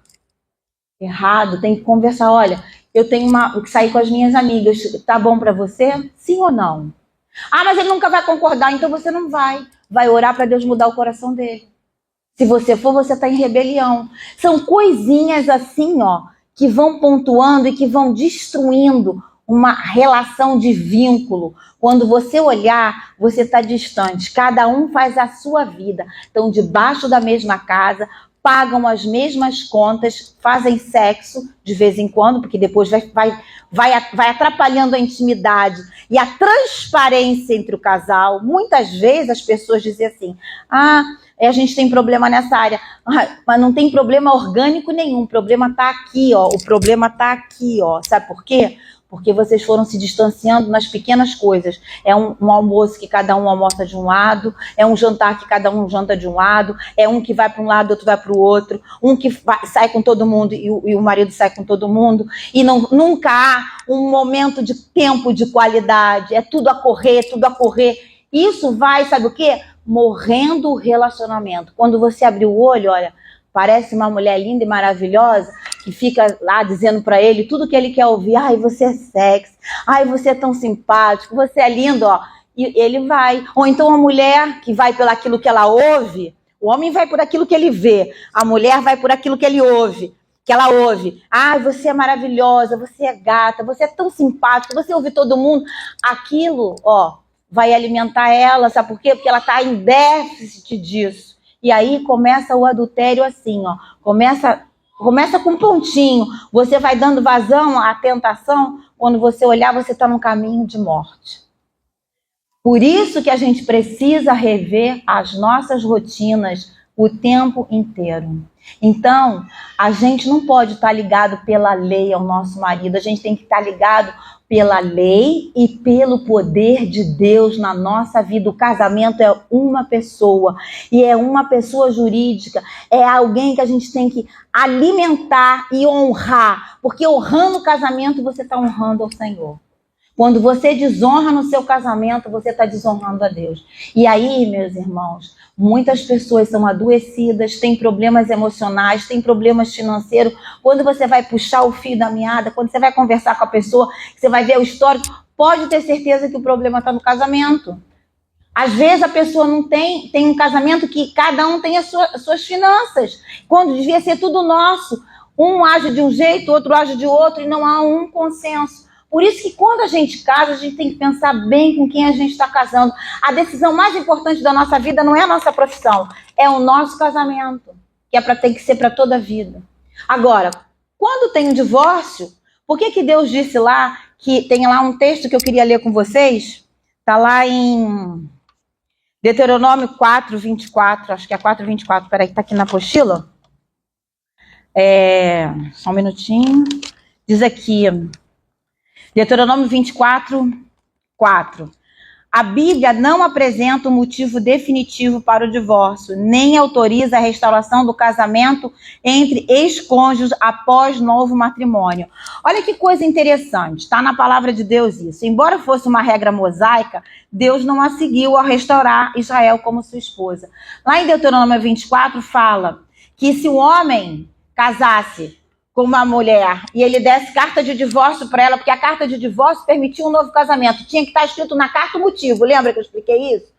errado, tem que conversar. Olha, eu tenho que sair com as minhas amigas, tá bom para você? Sim ou não? Mas ele nunca vai concordar, então você não vai. Vai orar para Deus mudar o coração dele. Se você for, você está em rebelião. São coisinhas assim, que vão pontuando e que vão destruindo uma relação de vínculo. Quando você olhar, você está distante. Cada um faz a sua vida. Estão debaixo da mesma casa, pagam as mesmas contas, fazem sexo de vez em quando, porque depois vai atrapalhando a intimidade e a transparência entre o casal. Muitas vezes as pessoas dizem assim, a gente tem problema nessa área, mas não tem problema orgânico nenhum, o problema está aqui, o problema está aqui, sabe por quê? Porque vocês foram se distanciando nas pequenas coisas. É um almoço que cada um almoça de um lado, é um jantar que cada um janta de um lado, é um que vai para um lado, outro vai para o outro, um que sai com todo mundo e o marido sai com todo mundo, e nunca há um momento de tempo de qualidade, é tudo a correr, tudo a correr. Isso vai, sabe o quê? Morrendo o relacionamento. Quando você abrir o olho, olha, parece uma mulher linda e maravilhosa, que fica lá dizendo para ele tudo que ele quer ouvir. Você é sexy, você é tão simpático, você é lindo, E ele vai. Ou então a mulher que vai pelo aquilo que ela ouve, o homem vai por aquilo que ele vê, a mulher vai por aquilo que ela ouve. Você é maravilhosa, você é gata, você é tão simpática, você ouve todo mundo. Aquilo, vai alimentar ela, sabe por quê? Porque ela está em déficit disso. E aí começa o adultério assim, Começa com um pontinho. Você vai dando vazão à tentação. Quando você olhar, você está num caminho de morte. Por isso que a gente precisa rever as nossas rotinas o tempo inteiro. Então, a gente não pode estar ligado pela lei ao nosso marido. A gente tem que estar ligado pela lei e pelo poder de Deus na nossa vida. O casamento é uma pessoa, e é uma pessoa jurídica, é alguém que a gente tem que alimentar e honrar, porque honrando o casamento você está honrando ao Senhor. Quando você desonra no seu casamento, você está desonrando a Deus. E aí, meus irmãos, muitas pessoas são adoecidas, têm problemas emocionais, têm problemas financeiros. Quando você vai puxar o fio da meada, quando você vai conversar com a pessoa, você vai ver o histórico, pode ter certeza que o problema está no casamento. Às vezes a pessoa não tem um casamento que cada um tem as suas finanças, quando devia ser tudo nosso. Um age de um jeito, outro age de outro, e não há um consenso. Por isso que quando a gente casa, a gente tem que pensar bem com quem a gente está casando. A decisão mais importante da nossa vida não é a nossa profissão, é o nosso casamento, que tem que ser para toda a vida. Agora, quando tem um divórcio, por que Deus disse lá, que tem lá um texto que eu queria ler com vocês, está lá em Deuteronômio 4:24, acho que é 4:24, peraí, está aqui na apostila. Só um minutinho. Diz aqui, Deuteronômio 24:4. A Bíblia não apresenta um motivo definitivo para o divórcio, nem autoriza a restauração do casamento entre ex-cônjuges após novo matrimônio. Olha que coisa interessante, está na palavra de Deus isso. Embora fosse uma regra mosaica, Deus não a seguiu ao restaurar Israel como sua esposa. Lá em Deuteronômio 24 fala que se o homem casasse com uma mulher e ele desse carta de divórcio para ela, porque a carta de divórcio permitia um novo casamento, tinha que estar escrito na carta o motivo, lembra que eu expliquei isso?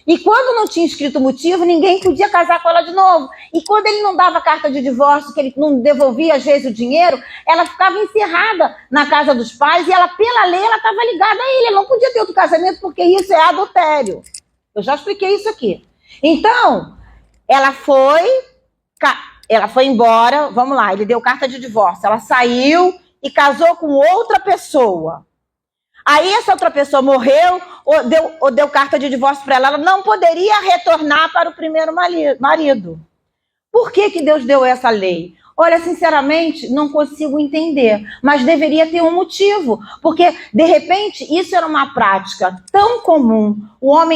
E quando não tinha escrito o motivo, ninguém podia casar com ela de novo. E quando ele não dava carta de divórcio, que ele não devolvia às vezes o dinheiro, ela ficava encerrada na casa dos pais, e ela, pela lei, ela estava ligada a ele, ela não podia ter outro casamento, porque isso é adultério. Eu já expliquei isso aqui. Então, ela foi embora, vamos lá, ele deu carta de divórcio, ela saiu e casou com outra pessoa. Aí essa outra pessoa morreu, ou deu carta de divórcio para ela, ela não poderia retornar para o primeiro marido. Por que Deus deu essa lei? Olha, sinceramente, não consigo entender, mas deveria ter um motivo, porque, de repente, isso era uma prática tão comum.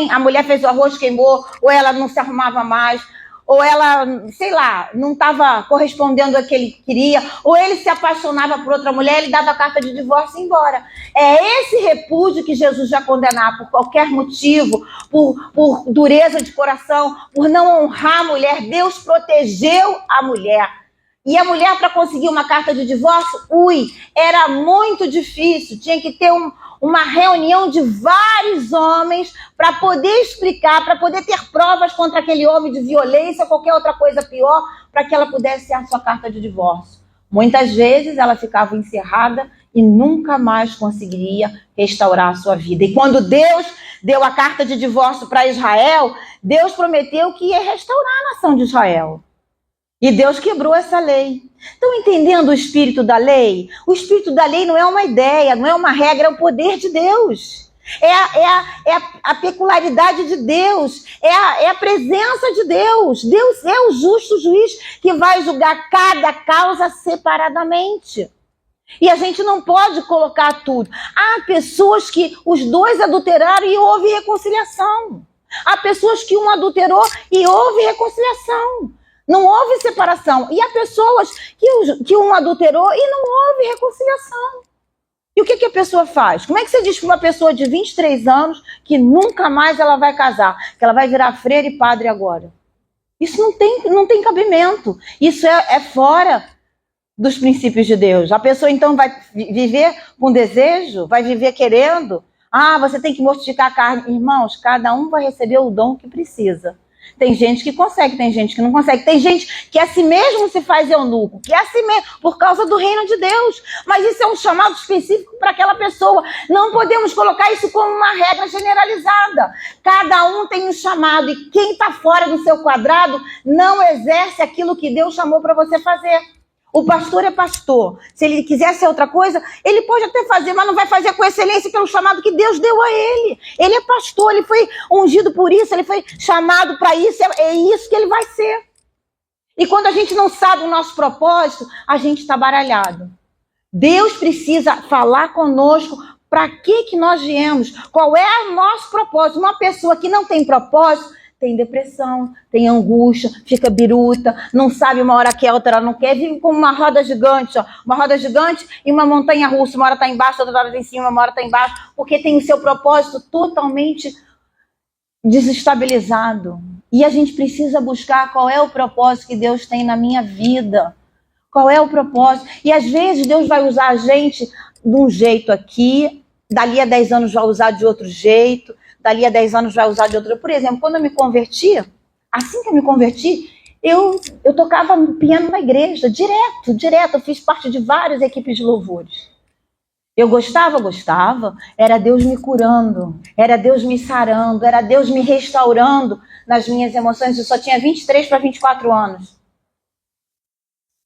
A mulher fez o arroz, queimou, ou ela não se arrumava mais, ou ela, sei lá, não estava correspondendo ao que ele queria, ou ele se apaixonava por outra mulher, ele dava a carta de divórcio e ia embora. É esse repúdio que Jesus já condenar por qualquer motivo, por dureza de coração, por não honrar a mulher. Deus protegeu a mulher. E a mulher, para conseguir uma carta de divórcio, era muito difícil, tinha que ter uma reunião de vários homens para poder explicar, para poder ter provas contra aquele homem de violência ou qualquer outra coisa pior, para que ela pudesse ter a sua carta de divórcio. Muitas vezes ela ficava encerrada e nunca mais conseguiria restaurar a sua vida. E quando Deus deu a carta de divórcio para Israel, Deus prometeu que ia restaurar a nação de Israel. E Deus quebrou essa lei. Estão entendendo o espírito da lei? O espírito da lei não é uma ideia, não é uma regra, é o poder de Deus. É a peculiaridade de Deus, é a presença de Deus. Deus é o justo juiz que vai julgar cada causa separadamente. E a gente não pode colocar tudo. Há pessoas que os dois adulteraram e houve reconciliação. Há pessoas que um adulterou e houve reconciliação. Não houve separação. E há pessoas que um adulterou e não houve reconciliação. E o que a pessoa faz? Como é que você diz para uma pessoa de 23 anos que nunca mais ela vai casar? Que ela vai virar freira e padre agora? Isso não tem cabimento. Isso é fora dos princípios de Deus. A pessoa então vai viver com desejo? Vai viver querendo? Você tem que mortificar a carne. Irmãos, cada um vai receber o dom que precisa. Tem gente que consegue, tem gente que não consegue. Tem gente que a si mesmo se faz eunuco, que é a si mesmo, por causa do reino de Deus. Mas isso é um chamado específico para aquela pessoa. Não podemos colocar isso como uma regra generalizada. Cada um tem um chamado e quem está fora do seu quadrado não exerce aquilo que Deus chamou para você fazer. O pastor é pastor. Se ele quiser ser outra coisa, ele pode até fazer, mas não vai fazer com excelência pelo chamado que Deus deu a ele. Ele é pastor, ele foi ungido por isso, ele foi chamado para isso, é isso que ele vai ser. E quando a gente não sabe o nosso propósito, a gente está baralhado. Deus precisa falar conosco Para que nós viemos? Qual é o nosso propósito? Uma pessoa que não tem propósito tem depressão, tem angústia, fica biruta, não sabe uma hora quer, outra hora não quer, vive como uma roda gigante, ó, uma roda gigante e uma montanha russa, uma hora está embaixo, outra hora está em cima, uma hora está embaixo, porque tem o seu propósito totalmente desestabilizado. E a gente precisa buscar qual é o propósito que Deus tem na minha vida. Qual é o propósito? E às vezes Deus vai usar a gente de um jeito aqui, dali a 10 anos vai usar de outro jeito, dali a 10 anos vai usar de outro. Por exemplo, quando eu me converti, assim que eu me converti, eu tocava piano na igreja, direto. Eu fiz parte de várias equipes de louvores. Eu gostava, era Deus me curando, era Deus me sarando, era Deus me restaurando nas minhas emoções. Eu só tinha 23 para 24 anos.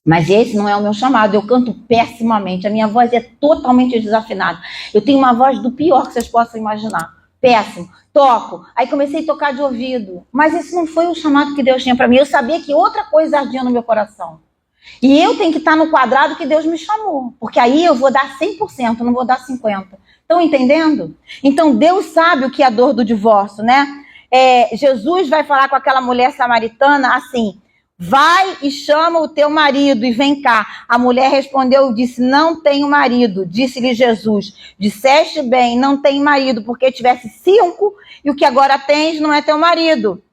Mas esse não é o meu chamado, eu canto pessimamente, a minha voz é totalmente desafinada. Eu tenho uma voz do pior que vocês possam imaginar, péssimo. Toco, aí comecei a tocar de ouvido, mas esse não foi o chamado que Deus tinha para mim. Eu sabia que outra coisa ardia no meu coração. E eu tenho que estar no quadrado que Deus me chamou, porque aí eu vou dar 100%, não vou dar 50%. Estão entendendo? Então Deus sabe o que é a dor do divórcio, né? Jesus vai falar com aquela mulher samaritana assim: vai e chama o teu marido e vem cá. A mulher respondeu e disse: não tenho marido. Disse-lhe Jesus: disseste bem, não tenho marido, porque tivesse 5 e o que agora tens não é teu marido.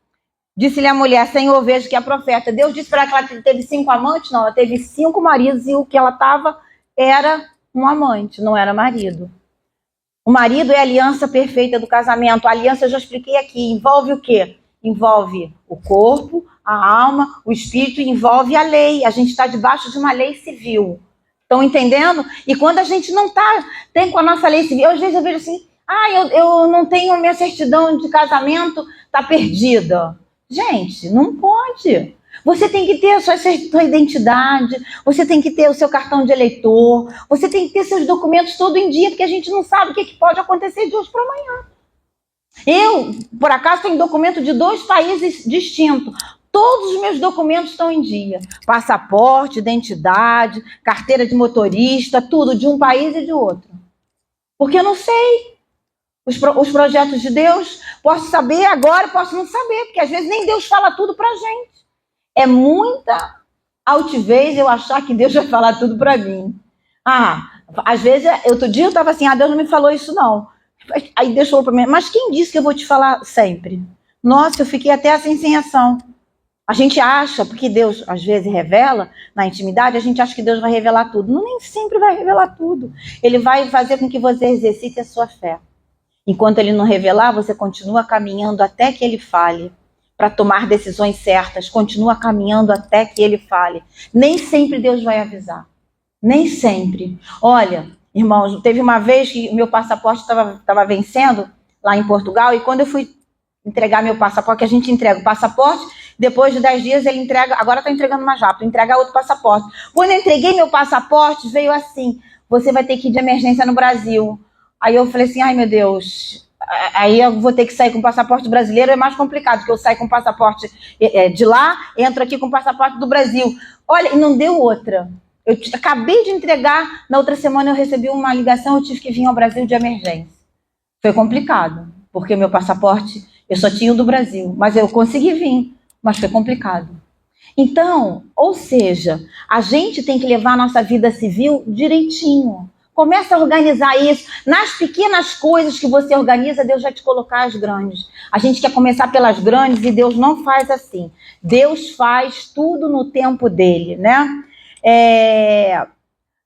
Disse-lhe a mulher: Senhor, vejo que é profeta. Deus disse para ela que ela teve 5 amantes? Não, ela teve 5 maridos e o que ela estava era um amante, não era marido. O marido é a aliança perfeita do casamento. A aliança, eu já expliquei aqui, envolve o quê? Envolve o corpo, a alma, o espírito, envolve a lei. A gente está debaixo de uma lei civil. Estão entendendo? E quando a gente não tem com a nossa lei civil, às vezes eu vejo assim: eu não tenho minha certidão de casamento, está perdida. Gente, não pode. Você tem que ter a sua identidade, você tem que ter o seu cartão de eleitor, você tem que ter seus documentos todo em dia, porque a gente não sabe o que pode acontecer de hoje para amanhã. Eu, por acaso, tenho documento de 2 países distintos. Todos os meus documentos estão em dia. Passaporte, identidade, carteira de motorista, tudo de um país e de outro. Porque eu não sei. Os projetos de Deus, posso saber agora, posso não saber, porque às vezes nem Deus fala tudo pra gente. É muita altivez eu achar que Deus vai falar tudo pra mim. Às vezes, outro dia eu estava assim: Deus não me falou isso não. Aí Deus falou pra mim: mas quem disse que eu vou te falar sempre? Nossa, eu fiquei até assim sem ação. A gente acha, porque Deus às vezes revela na intimidade, a gente acha que Deus vai revelar tudo. Não, nem sempre vai revelar tudo. Ele vai fazer com que você exercite a sua fé. Enquanto ele não revelar, você continua caminhando até que ele fale. Para tomar decisões certas, continua caminhando até que ele fale. Nem sempre Deus vai avisar. Nem sempre. Olha, irmãos, teve uma vez que o meu passaporte estava vencendo lá em Portugal, e quando eu fui entregar meu passaporte, que a gente entrega o passaporte, depois de 10 dias ele entrega, agora está entregando mais rápido, entrega outro passaporte. Quando eu entreguei meu passaporte, veio assim: você vai ter que ir de emergência no Brasil. Aí eu falei assim: ai meu Deus, aí eu vou ter que sair com o passaporte brasileiro, é mais complicado, porque eu saio com o passaporte de lá, entro aqui com o passaporte do Brasil. Olha, e não deu outra. Eu acabei de entregar, na outra semana eu recebi uma ligação, eu tive que vir ao Brasil de emergência. Foi complicado, porque meu passaporte, eu só tinha o do Brasil, mas eu consegui vir, mas foi complicado. Então, ou seja, a gente tem que levar a nossa vida civil direitinho. Começa a organizar isso. Nas pequenas coisas que você organiza, Deus vai te colocar as grandes. A gente quer começar pelas grandes e Deus não faz assim. Deus faz tudo no tempo dele, né?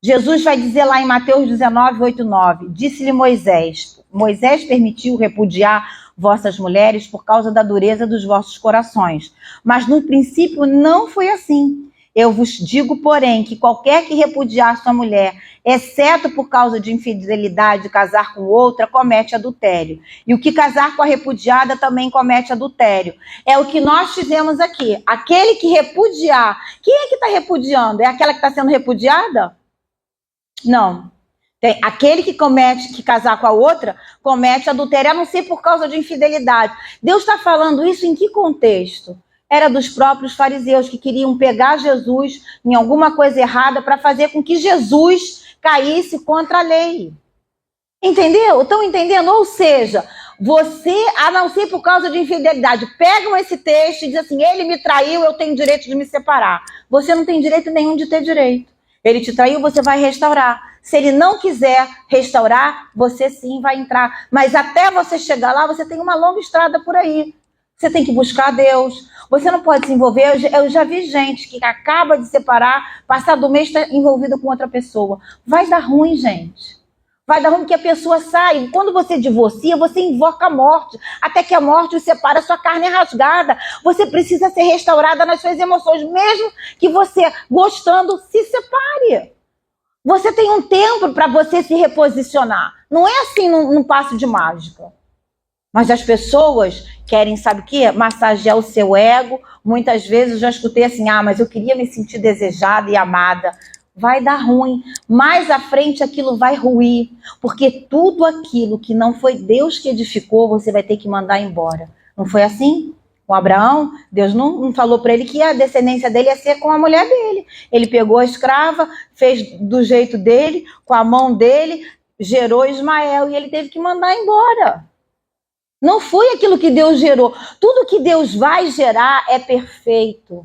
Jesus vai dizer lá em Mateus 19, 8, 9. Disse-lhe Moisés: Moisés permitiu repudiar vossas mulheres por causa da dureza dos vossos corações. Mas no princípio não foi assim. Eu vos digo, porém, que qualquer que repudiar sua mulher, exceto por causa de infidelidade, casar com outra, comete adultério. E o que casar com a repudiada também comete adultério. É o que nós fizemos aqui. Aquele que repudiar. Quem é que está repudiando? É aquela que está sendo repudiada? Não. Aquele que casar com a outra, comete adultério, a não ser por causa de infidelidade. Deus está falando isso em que contexto? Era dos próprios fariseus que queriam pegar Jesus em alguma coisa errada para fazer com que Jesus caísse contra a lei. Entendeu? Estão entendendo? Ou seja, você, a não ser por causa de infidelidade, pegam esse texto e dizem assim, ele me traiu, eu tenho direito de me separar. Você não tem direito nenhum de ter direito. Ele te traiu, você vai restaurar. Se ele não quiser restaurar, você sim vai entrar. Mas até você chegar lá, você tem uma longa estrada por aí. Você tem que buscar Deus. Você não pode se envolver. Eu já vi gente que acaba de separar, passado o mês está envolvida com outra pessoa. Vai dar ruim, gente. Vai dar ruim que a pessoa sai. Quando você divorcia, você invoca a morte. Até que a morte os separa, sua carne é rasgada. Você precisa ser restaurada nas suas emoções. Mesmo que você, gostando, se separe. Você tem um tempo para você se reposicionar. Não é assim num passo de mágica. Mas as pessoas querem, sabe o quê? Massagear o seu ego. Muitas vezes eu já escutei assim, mas eu queria me sentir desejada e amada. Vai dar ruim. Mais à frente aquilo vai ruir. Porque tudo aquilo que não foi Deus que edificou, você vai ter que mandar embora. Não foi assim? Com Abraão, Deus não falou para ele que a descendência dele ia ser com a mulher dele. Ele pegou a escrava, fez do jeito dele, com a mão dele, gerou Ismael e ele teve que mandar embora. Não foi aquilo que Deus gerou. Tudo que Deus vai gerar é perfeito.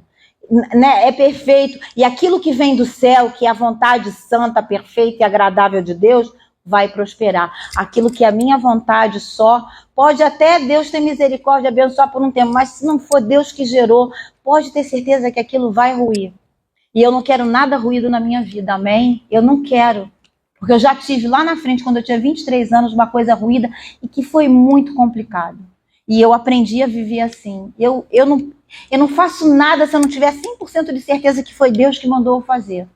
Né? É perfeito. E aquilo que vem do céu, que é a vontade santa, perfeita e agradável de Deus, vai prosperar. Aquilo que é a minha vontade só, pode até Deus ter misericórdia, abençoar por um tempo, mas se não for Deus que gerou, pode ter certeza que aquilo vai ruir. E eu não quero nada ruído na minha vida, amém? Eu não quero. Porque eu já tive lá na frente, quando eu tinha 23 anos, uma coisa ruída e que foi muito complicado. E eu aprendi a viver assim. Eu não faço nada se eu não tiver 100% de certeza que foi Deus que mandou eu fazer.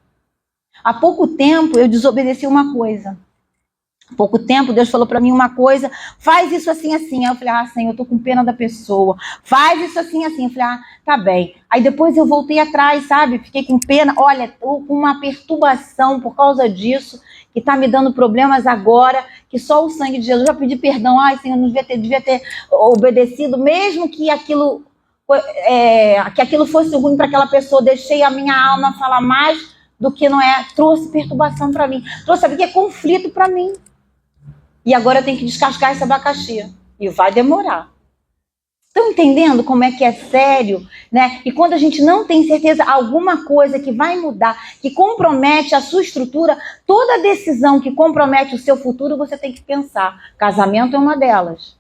Há pouco tempo eu desobedeci uma coisa. Há pouco tempo Deus falou para mim uma coisa, faz isso assim, assim. Aí eu falei, Senhor, eu tô com pena da pessoa. Faz isso assim, assim. Eu falei, tá bem. Aí depois eu voltei atrás, sabe? Fiquei com pena. Olha, tô com uma perturbação por causa disso, que está me dando problemas agora, que só o sangue de Jesus. Eu já pedi perdão, Senhor, não devia ter obedecido, mesmo que aquilo fosse ruim para aquela pessoa, deixei a minha alma falar mais do que não é, trouxe perturbação para mim, trouxe, sabe o que é conflito para mim. E agora eu tenho que descascar esse abacaxi, e vai demorar. Estão entendendo como é que é sério, né? E quando a gente não tem certeza, alguma coisa que vai mudar, que compromete a sua estrutura, toda decisão que compromete o seu futuro, você tem que pensar. Casamento é uma delas,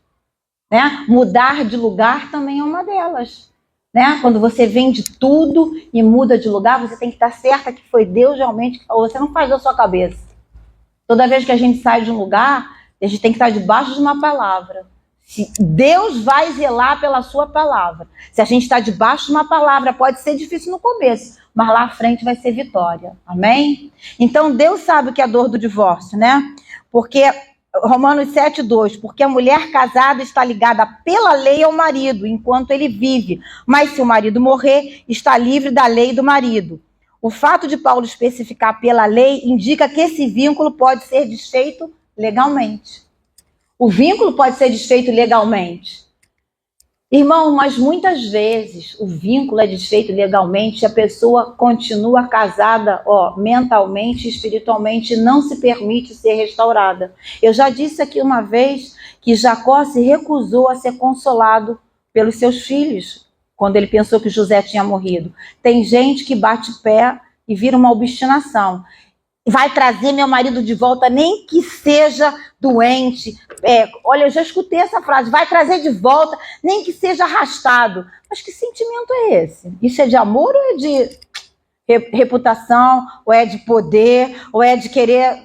né? Mudar de lugar também é uma delas, né? Quando você vende tudo e muda de lugar, você tem que estar certa que foi Deus realmente que falou. Você não faz da sua cabeça. Toda vez que a gente sai de um lugar, a gente tem que estar debaixo de uma palavra. Deus vai zelar pela sua palavra. Se a gente está debaixo de uma palavra, pode ser difícil no começo, mas lá à frente vai ser vitória. Amém? Então Deus sabe o que é a dor do divórcio, né? Porque Romanos 7:2, porque a mulher casada está ligada pela lei ao marido, enquanto ele vive. Mas se o marido morrer, está livre da lei do marido. O fato de Paulo especificar pela lei indica que esse vínculo pode ser desfeito legalmente. O vínculo pode ser desfeito legalmente. Irmão, mas muitas vezes o vínculo é desfeito legalmente e a pessoa continua casada, mentalmente e espiritualmente, e não se permite ser restaurada. Eu já disse aqui uma vez que Jacó se recusou a ser consolado pelos seus filhos, quando ele pensou que José tinha morrido. Tem gente que bate pé e vira uma obstinação. Vai trazer meu marido de volta, nem que seja doente. Olha, eu já escutei essa frase, vai trazer de volta, nem que seja arrastado. Mas que sentimento é esse? Isso é de amor ou é de reputação, ou é de poder, ou é de querer,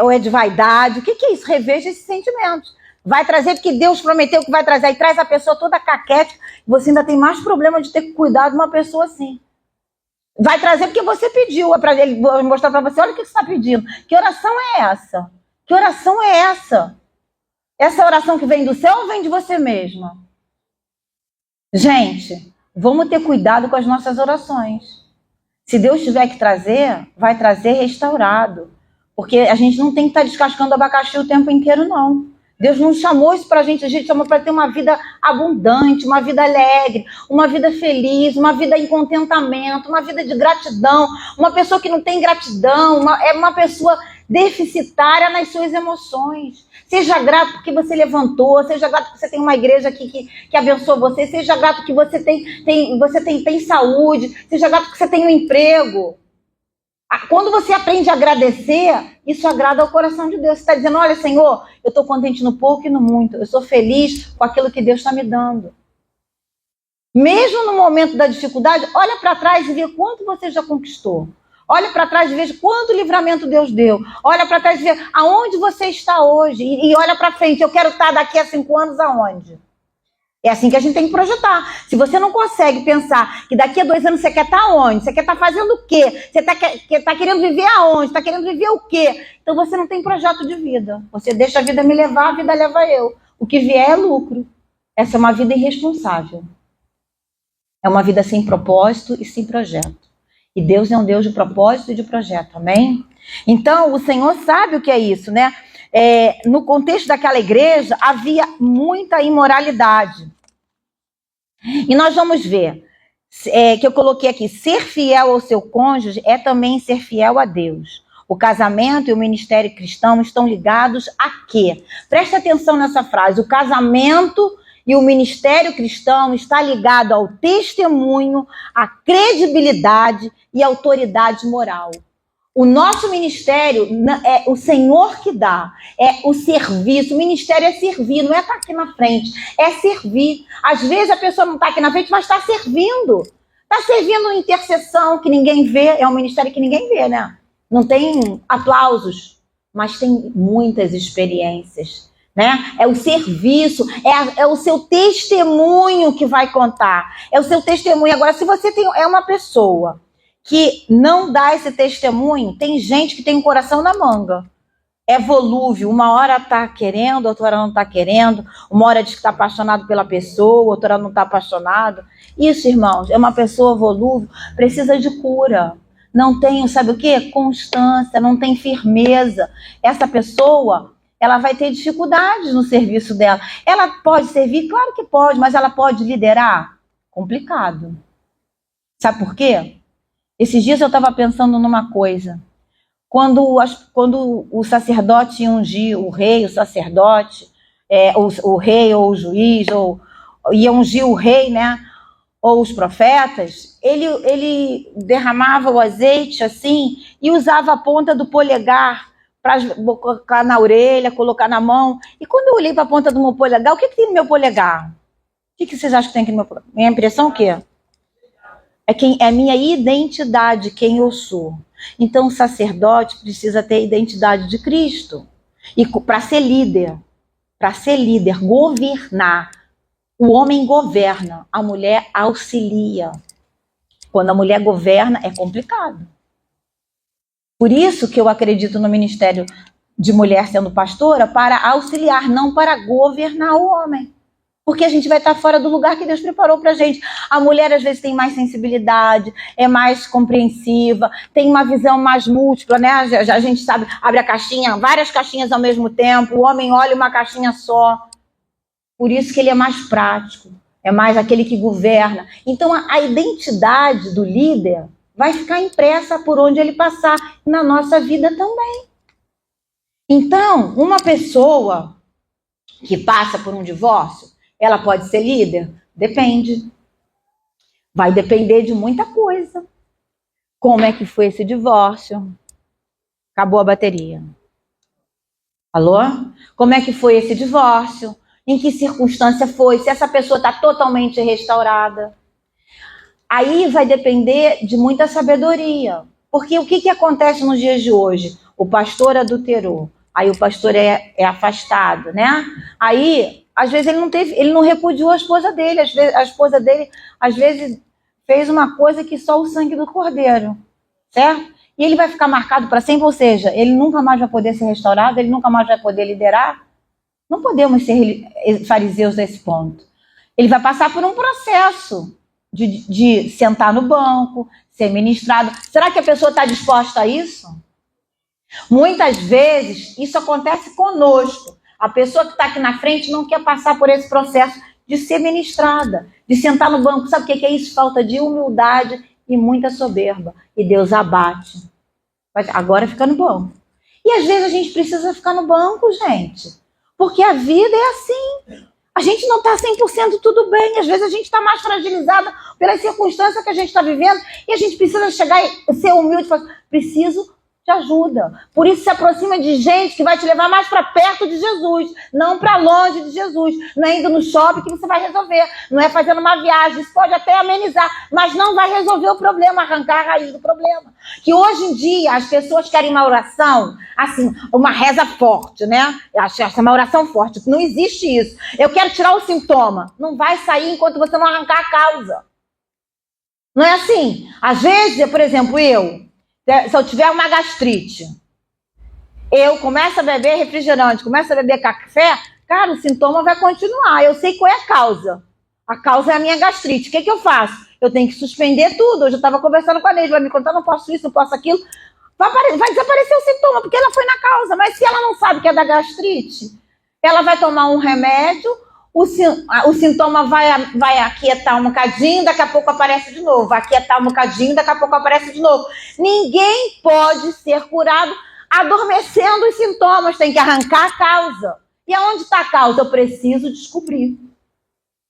ou é de vaidade? O que é isso? Reveja esses sentimentos. Vai trazer porque Deus prometeu que vai trazer, aí traz a pessoa toda caquética, você ainda tem mais problema de ter que cuidar de uma pessoa assim. Vai trazer porque você pediu, para ele mostrar para você, olha o que você está pedindo. Que oração é essa? Que oração é essa? Essa oração que vem do céu ou vem de você mesma? Gente, vamos ter cuidado com as nossas orações. Se Deus tiver que trazer, vai trazer restaurado. Porque a gente não tem que estar descascando abacaxi o tempo inteiro, não. Deus não chamou isso para a gente chamou para ter uma vida abundante, uma vida alegre, uma vida feliz, uma vida em contentamento, uma vida de gratidão. Uma pessoa que não tem gratidão, é uma pessoa deficitária nas suas emoções. Seja grato porque você levantou, seja grato porque você tem uma igreja que abençoa você, seja grato que você tem saúde, seja grato que você tem um emprego. Quando você aprende a agradecer, isso agrada ao coração de Deus. Você está dizendo, olha, Senhor, eu estou contente no pouco e no muito. Eu sou feliz com aquilo que Deus está me dando. Mesmo no momento da dificuldade, olha para trás e vê quanto você já conquistou. Olha para trás e veja quanto livramento Deus deu. Olha para trás e vê aonde você está hoje. E olha para frente, eu quero estar daqui a 5 anos aonde? É assim que a gente tem que projetar. Se você não consegue pensar que daqui a 2 anos você quer estar aonde? Você quer estar fazendo o quê? Você está querendo viver aonde? Está querendo viver o quê? Então você não tem projeto de vida. Você deixa a vida me levar, a vida leva eu. O que vier é lucro. Essa é uma vida irresponsável. É uma vida sem propósito e sem projeto. E Deus é um Deus de propósito e de projeto, amém? Então, o Senhor sabe o que é isso, né? No contexto daquela igreja, havia muita imoralidade. E nós vamos ver, que eu coloquei aqui, ser fiel ao seu cônjuge é também ser fiel a Deus. O casamento e o ministério cristão estão ligados a quê? Presta atenção nessa frase, o casamento e o ministério cristão está ligado ao testemunho, à credibilidade e à autoridade moral. O nosso ministério é o Senhor que dá, é o serviço. O ministério é servir, não é estar aqui na frente, é servir. Às vezes a pessoa não está aqui na frente, mas está servindo. Está servindo uma intercessão que ninguém vê, é um ministério que ninguém vê, né? Não tem aplausos, mas tem muitas experiências, né? É o serviço, é o seu testemunho que vai contar. É o seu testemunho. Agora, se você é uma pessoa que não dá esse testemunho, tem gente que tem um coração na manga. É volúvel, uma hora está querendo, outra hora não está querendo, uma hora diz que está apaixonado pela pessoa, outra hora não está apaixonado. Isso, irmãos, é uma pessoa volúvel, precisa de cura. Não tem, sabe o quê? Constância, não tem firmeza. Essa pessoa, ela vai ter dificuldades no serviço dela. Ela pode servir? Claro que pode, mas ela pode liderar? Complicado. Sabe por quê? Esses dias eu estava pensando numa coisa. Quando o sacerdote ia ungir o rei, o sacerdote, o rei ou o juiz, ou ia ungir o rei, né? Ou os profetas, ele derramava o azeite assim e usava a ponta do polegar para colocar na orelha, colocar na mão. E quando eu olhei para a ponta do meu polegar, o que tem no meu polegar? O que vocês acham que tem aqui no meu polegar? Minha impressão é o quê? É a minha identidade, quem eu sou. Então o sacerdote precisa ter a identidade de Cristo. E para ser líder, governar. O homem governa, a mulher auxilia. Quando a mulher governa, é complicado. Por isso que eu acredito no ministério de mulher sendo pastora, para auxiliar, não para governar o homem. Porque a gente vai estar fora do lugar que Deus preparou para a gente. A mulher, às vezes, tem mais sensibilidade, é mais compreensiva, tem uma visão mais múltipla, né? A gente sabe, abre a caixinha, várias caixinhas ao mesmo tempo, o homem olha uma caixinha só. Por isso que ele é mais prático, é mais aquele que governa. Então, a identidade do líder vai ficar impressa por onde ele passar, na nossa vida também. Então, uma pessoa que passa por um divórcio, ela pode ser líder? Depende. Vai depender de muita coisa. Como é que foi esse divórcio? Acabou a bateria. Alô? Como é que foi esse divórcio? Em que circunstância foi? Se essa pessoa está totalmente restaurada. Aí vai depender de muita sabedoria. Porque o que acontece nos dias de hoje? O pastor adulterou. Aí o pastor é afastado, né? Aí, às vezes, ele não repudiou a esposa dele. A esposa dele, às vezes, fez uma coisa que só o sangue do cordeiro. Certo? E ele vai ficar marcado para sempre, ou seja, ele nunca mais vai poder ser restaurado, ele nunca mais vai poder liderar. Não podemos ser fariseus nesse ponto. Ele vai passar por um processo de sentar no banco, ser ministrado. Será que a pessoa está disposta a isso? Muitas vezes isso acontece conosco. A pessoa que está aqui na frente não quer passar por esse processo de ser ministrada, de sentar no banco. Sabe o que é isso? Falta de humildade e muita soberba. E Deus abate. Agora fica no banco. E às vezes a gente precisa ficar no banco, gente. Porque a vida é assim. A gente não está 100% tudo bem. Às vezes a gente está mais fragilizada pelas circunstâncias que a gente está vivendo. E a gente precisa chegar e ser humilde e falar, preciso de ajuda. Por isso se aproxima de gente que vai te levar mais para perto de Jesus, não para longe de Jesus. Não é indo no shopping que você vai resolver, não é fazendo uma viagem, isso pode até amenizar, mas não vai resolver o problema, arrancar a raiz do problema. Que hoje em dia as pessoas querem uma oração, assim, uma reza forte, né? Eu acho essa uma oração forte, não existe isso. Eu quero tirar o sintoma, não vai sair enquanto você não arrancar a causa. Não é assim? Às vezes, por exemplo, se eu tiver uma gastrite, eu começo a beber refrigerante, começo a beber café, cara, o sintoma vai continuar. Eu sei qual é a causa. A causa é a minha gastrite. O que eu faço? Eu tenho que suspender tudo. Hoje eu estava conversando com a Neide, vai me contar, não posso isso, não posso aquilo. Vai desaparecer o sintoma, porque ela foi na causa. Mas se ela não sabe que é da gastrite, ela vai tomar um remédio, o sintoma vai aquietar um bocadinho, daqui a pouco aparece de novo. Vai aquietar um bocadinho, daqui a pouco aparece de novo. Ninguém pode ser curado adormecendo os sintomas. Tem que arrancar a causa. E aonde está a causa? Eu preciso descobrir.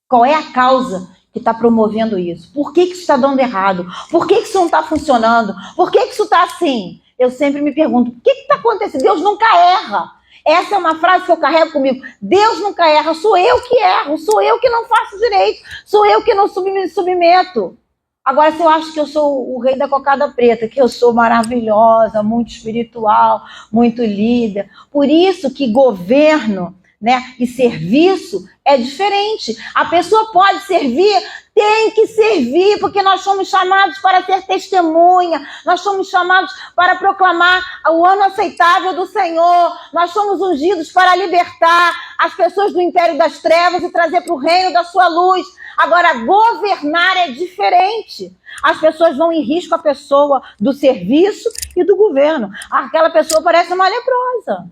Qual é a causa que está promovendo isso? Por que isso está dando errado? Por que isso não está funcionando? Por que isso está assim? Eu sempre me pergunto, o que está acontecendo? Deus nunca erra. Essa é uma frase que eu carrego comigo. Deus nunca erra, sou eu que erro, sou eu que não faço direito, sou eu que não me submeto. Agora, se eu acho que eu sou o rei da cocada preta, que eu sou maravilhosa, muito espiritual, muito líder, por isso que governo, né, e serviço é diferente. A pessoa pode servir, tem que servir, porque nós somos chamados para ser testemunha, nós somos chamados para proclamar o ano aceitável do Senhor, nós somos ungidos para libertar as pessoas do império das trevas e trazer para o reino da sua luz. Agora, governar é diferente. As pessoas vão em risco a pessoa do serviço e do governo. Aquela pessoa parece uma leprosa,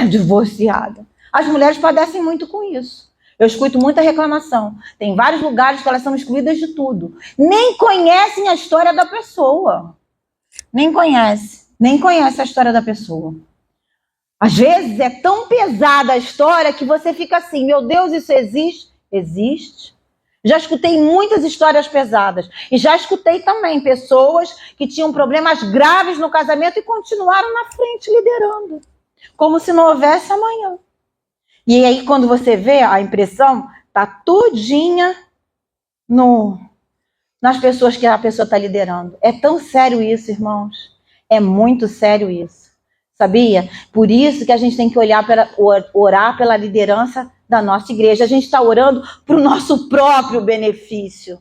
divorciada. As mulheres padecem muito com isso. Eu escuto muita reclamação. Tem vários lugares que elas são excluídas de tudo. Nem conhecem a história da pessoa. Nem conhece a história da pessoa. Às vezes é tão pesada a história que você fica assim, meu Deus, isso existe? Existe. Já escutei muitas histórias pesadas. E já escutei também pessoas que tinham problemas graves no casamento e continuaram na frente liderando. Como se não houvesse amanhã. E aí, quando você vê, a impressão está todinha nas pessoas que a pessoa está liderando. É tão sério isso, irmãos. É muito sério isso. Sabia? Por isso que a gente tem que orar pela liderança da nossa igreja. A gente está orando para o nosso próprio benefício.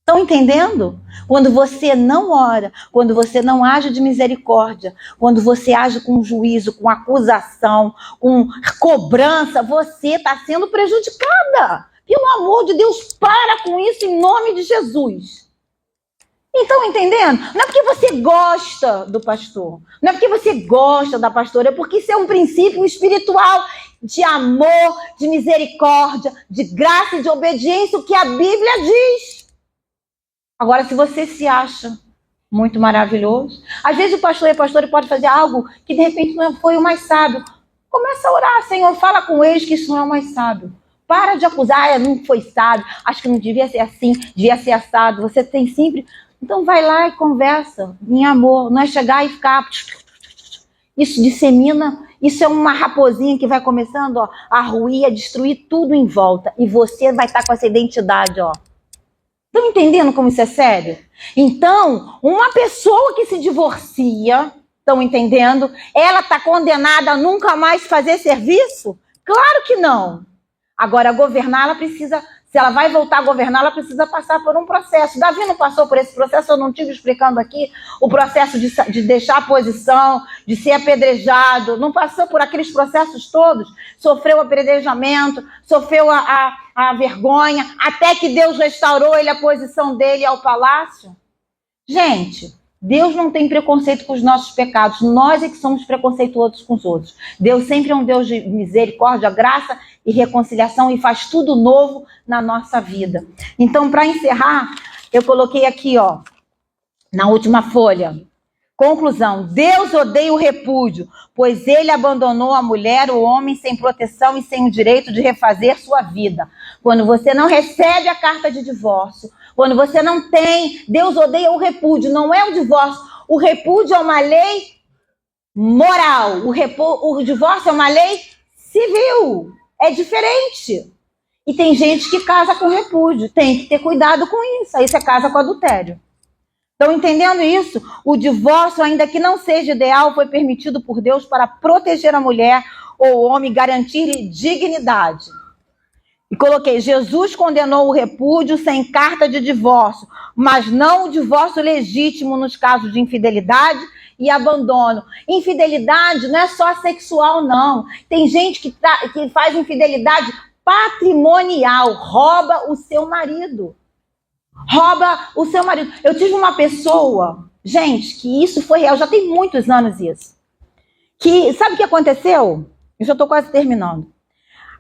Estão entendendo? Quando você não ora, quando você não age de misericórdia, quando você age com juízo, com acusação, com cobrança, você está sendo prejudicada. Pelo amor de Deus, para com isso em nome de Jesus. Estão entendendo? Não é porque você gosta do pastor, não é porque você gosta da pastora, é porque isso é um princípio espiritual de amor, de misericórdia, de graça e de obediência, o que a Bíblia diz. Agora, se você se acha muito maravilhoso, às vezes o pastor e a pastora pode fazer algo que de repente não foi o mais sábio. Começa a orar, Senhor, fala com eles que isso não é o mais sábio. Para de acusar, não foi sábio, acho que não devia ser assim, devia ser assado. Você tem sempre... Então vai lá e conversa em amor, não é chegar e ficar... Isso dissemina, isso é uma raposinha que vai começando a ruir, a destruir tudo em volta. E você vai estar com essa identidade, ó. Estão entendendo como isso é sério? Então, uma pessoa que se divorcia, estão entendendo? Ela está condenada a nunca mais fazer serviço? Claro que não. Agora, governar, ela precisa... Se ela vai voltar a governar, ela precisa passar por um processo. Davi não passou por esse processo, eu não estive explicando aqui o processo de deixar a posição, de ser apedrejado. Não passou por aqueles processos todos. Sofreu apedrejamento, sofreu a vergonha, até que Deus restaurou ele a posição dele ao palácio. Gente, Deus não tem preconceito com os nossos pecados. Nós é que somos preconceituosos com os outros. Deus sempre é um Deus de misericórdia, graça e reconciliação e faz tudo novo na nossa vida. Então, para encerrar, eu coloquei aqui, ó, na última folha, Conclusão: Deus odeia o repúdio, pois ele abandonou a mulher, o homem, sem proteção e sem o direito de refazer sua vida. Quando você não recebe a carta de divórcio, quando você não tem, Deus odeia o repúdio, não é o divórcio. O repúdio é uma lei moral, o divórcio é uma lei civil, é diferente. E tem gente que casa com repúdio, tem que ter cuidado com isso, aí você casa com adultério. Estão entendendo isso? O divórcio, ainda que não seja ideal, foi permitido por Deus para proteger a mulher ou o homem e garantir-lhe dignidade. E coloquei, Jesus condenou o repúdio sem carta de divórcio, mas não o divórcio legítimo nos casos de infidelidade e abandono. Infidelidade não é só sexual, não. Tem gente que faz infidelidade patrimonial, rouba o seu marido. Rouba o seu marido. Eu tive uma pessoa, gente, que isso foi real, já tem muitos anos isso. Que, sabe o que aconteceu? Eu já estou quase terminando.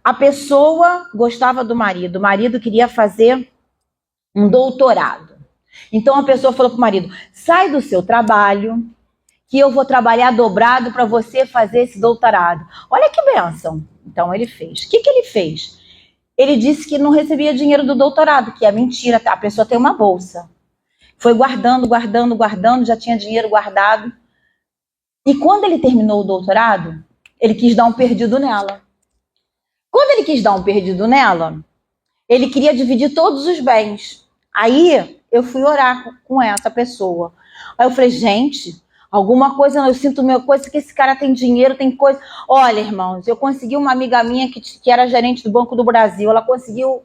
A pessoa gostava do marido, o marido queria fazer um doutorado. Então a pessoa falou para o marido, sai do seu trabalho, que eu vou trabalhar dobrado para você fazer esse doutorado. Olha que bênção. Então ele fez. O que ele fez? Ele disse que não recebia dinheiro do doutorado, que é mentira, a pessoa tem uma bolsa. Foi guardando, já tinha dinheiro guardado. E quando ele terminou o doutorado, ele quis dar um perdido nela. Quando ele quis dar um perdido nela, ele queria dividir todos os bens. Aí eu fui orar com essa pessoa. Aí eu falei, gente, alguma coisa, eu sinto meu coisa que esse cara tem dinheiro, tem coisa. Olha, irmãos, eu consegui uma amiga minha que era gerente do Banco do Brasil, ela conseguiu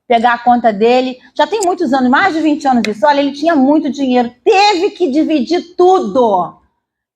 pegar a conta dele, já tem muitos anos, mais de 20 anos isso. Olha, ele tinha muito dinheiro, teve que dividir tudo.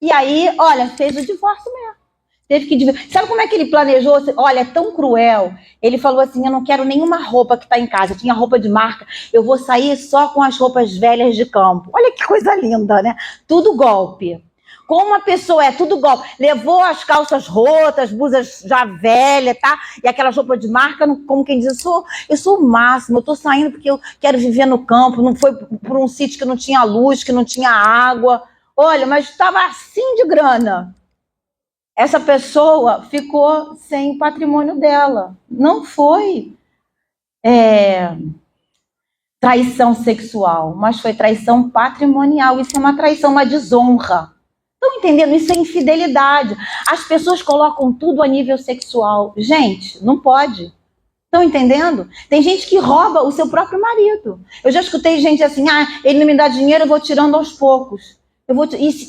E aí, olha, fez o divórcio mesmo. Teve que dividir. Sabe como é que ele planejou? Olha, é tão cruel. Ele falou assim, eu não quero nenhuma roupa que está em casa. Tinha roupa de marca. Eu vou sair só com as roupas velhas de campo. Olha que coisa linda, né? Tudo golpe. Como a pessoa é, tudo golpe. Levou as calças rotas, blusas já velhas, tá? E aquela roupa de marca, como quem diz, eu sou o máximo. Eu tô saindo porque eu quero viver no campo. Não foi por um sítio que não tinha luz, que não tinha água. Olha, mas estava assim de grana. Essa pessoa ficou sem o patrimônio dela. Não foi traição sexual, mas foi traição patrimonial. Isso é uma traição, uma desonra. Estão entendendo? Isso é infidelidade. As pessoas colocam tudo a nível sexual. Gente, não pode. Estão entendendo? Tem gente que rouba o seu próprio marido. Eu já escutei gente assim, ele não me dá dinheiro, eu vou tirando aos poucos.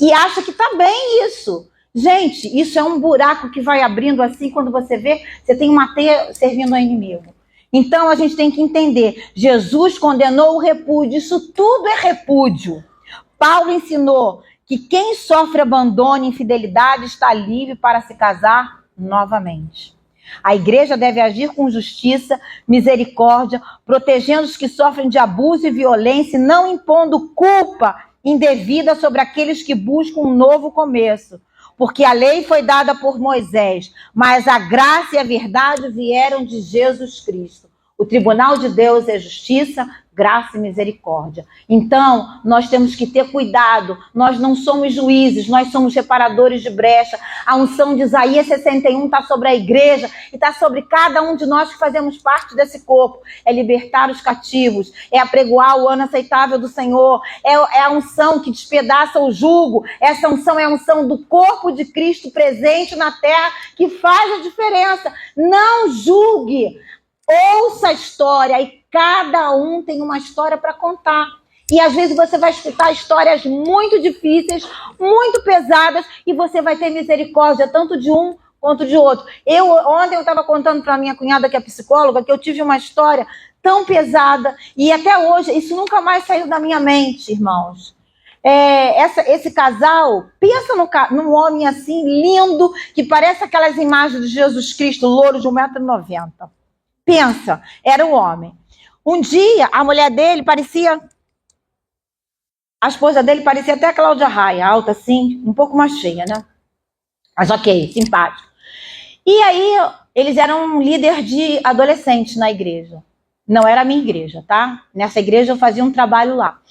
E acha que está bem isso. Gente, isso é um buraco que vai abrindo assim, quando você vê, você tem uma teia servindo ao inimigo. Então a gente tem que entender, Jesus condenou o repúdio, isso tudo é repúdio. Paulo ensinou que quem sofre abandono e infidelidade está livre para se casar novamente. A igreja deve agir com justiça, misericórdia, protegendo os que sofrem de abuso e violência, não impondo culpa indevida sobre aqueles que buscam um novo começo. Porque a lei foi dada por Moisés, mas a graça e a verdade vieram de Jesus Cristo. O tribunal de Deus é justiça, graça e misericórdia. Então, nós temos que ter cuidado. Nós não somos juízes, nós somos reparadores de brecha. A unção de Isaías 61 está sobre a igreja e está sobre cada um de nós que fazemos parte desse corpo. É libertar os cativos, é apregoar o ano aceitável do Senhor, é a unção que despedaça o jugo. Essa unção é a unção do corpo de Cristo presente na terra que faz a diferença. Não julgue. Ouça a história e cada um tem uma história para contar. E às vezes você vai escutar histórias muito difíceis, muito pesadas, e você vai ter misericórdia tanto de um quanto de outro. Ontem eu estava contando para minha cunhada, que é psicóloga, que eu tive uma história tão pesada, e até hoje isso nunca mais saiu da minha mente, irmãos. Esse casal, pensa num homem assim, lindo, que parece aquelas imagens de Jesus Cristo, louro de 1,90 m. Pensa, era o homem. Um dia, a mulher dele parecia... A esposa dele parecia até a Cláudia Raia, alta assim, um pouco mais cheia, né? Mas ok, simpático. E aí, eles eram um líder de adolescentes na igreja. Não era a minha igreja, tá? Nessa igreja eu fazia um trabalho lá.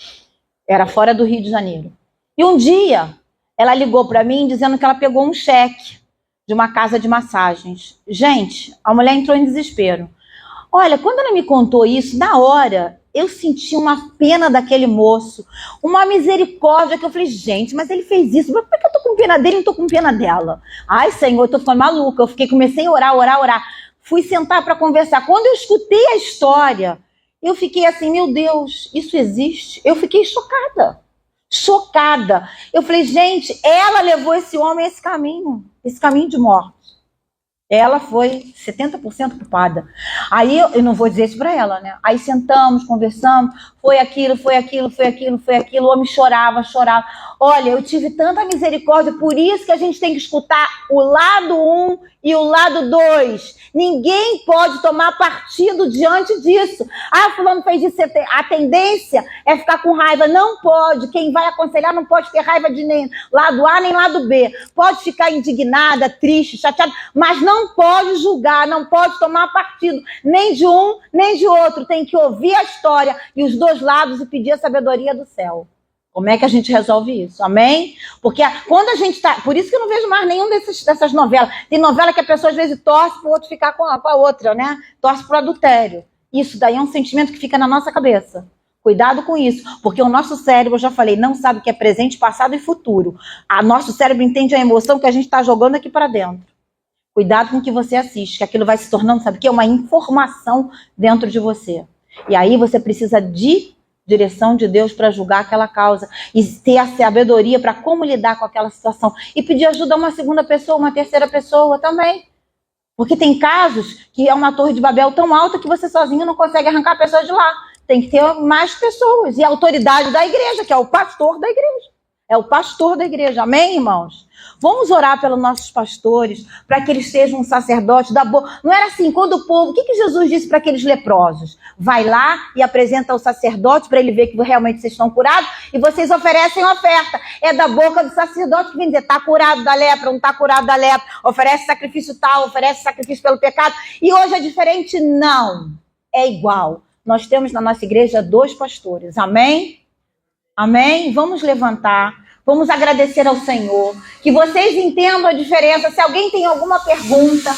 Era fora do Rio de Janeiro. E um dia, ela ligou para mim dizendo que ela pegou um cheque de uma casa de massagens. Gente, a mulher entrou em desespero. Olha, quando ela me contou isso, na hora, eu senti uma pena daquele moço, uma misericórdia, que eu falei, gente, mas ele fez isso, mas por que eu tô com pena dele e não tô com pena dela? Ai, Senhor, eu tô ficando maluca. Comecei a orar. Fui sentar para conversar. Quando eu escutei a história, eu fiquei assim, meu Deus, isso existe? Eu fiquei chocada. Eu falei, gente, ela levou esse homem a esse caminho de morte. Ela foi 70% culpada. Aí eu não vou dizer isso para ela, né? Aí sentamos, conversamos, foi aquilo. O homem chorava. Olha, eu tive tanta misericórdia, por isso que a gente tem que escutar o lado 1 e o lado 2. Ninguém pode tomar partido diante disso. Ah, fulano fez isso. A tendência é ficar com raiva. Não pode. Quem vai aconselhar não pode ter raiva de nem lado A nem lado B. Pode ficar indignada, triste, chateada, mas não pode julgar, não pode tomar partido, nem de um, nem de outro. Tem que ouvir a história e os dois lados e pedir a sabedoria do céu. Como é que a gente resolve isso? Amém? Porque quando a gente tá... Por isso que eu não vejo mais nenhum dessas novelas. Tem novela que a pessoa às vezes torce para o outro ficar com a outra, né? Torce para o adultério. Isso daí é um sentimento que fica na nossa cabeça. Cuidado com isso, porque o nosso cérebro, eu já falei, não sabe o que é presente, passado e futuro. Nosso cérebro entende a emoção que a gente está jogando aqui para dentro. Cuidado com o que você assiste, que aquilo vai se tornando, sabe o que? Uma informação dentro de você. E aí você precisa de direção de Deus para julgar aquela causa e ter a sabedoria para como lidar com aquela situação e pedir ajuda a uma segunda pessoa, uma terceira pessoa também. Porque tem casos que é uma torre de Babel tão alta que você sozinho não consegue arrancar a pessoa de lá. Tem que ter mais pessoas e a autoridade da igreja, que é o pastor da igreja. É o pastor da igreja. Amém, irmãos? Vamos orar pelos nossos pastores, para que eles sejam um sacerdote da boa. Não era assim, quando o povo... O que Jesus disse para aqueles leprosos? Vai lá e apresenta ao sacerdote para ele ver que realmente vocês estão curados e vocês oferecem oferta. É da boca do sacerdote que vem dizer, está curado da lepra, não está curado da lepra, oferece sacrifício tal, oferece sacrifício pelo pecado. E hoje é diferente? Não. É igual. Nós temos na nossa igreja 2 pastores. Amém? Amém? Vamos levantar. Vamos agradecer ao Senhor. Que vocês entendam a diferença. Se alguém tem alguma pergunta,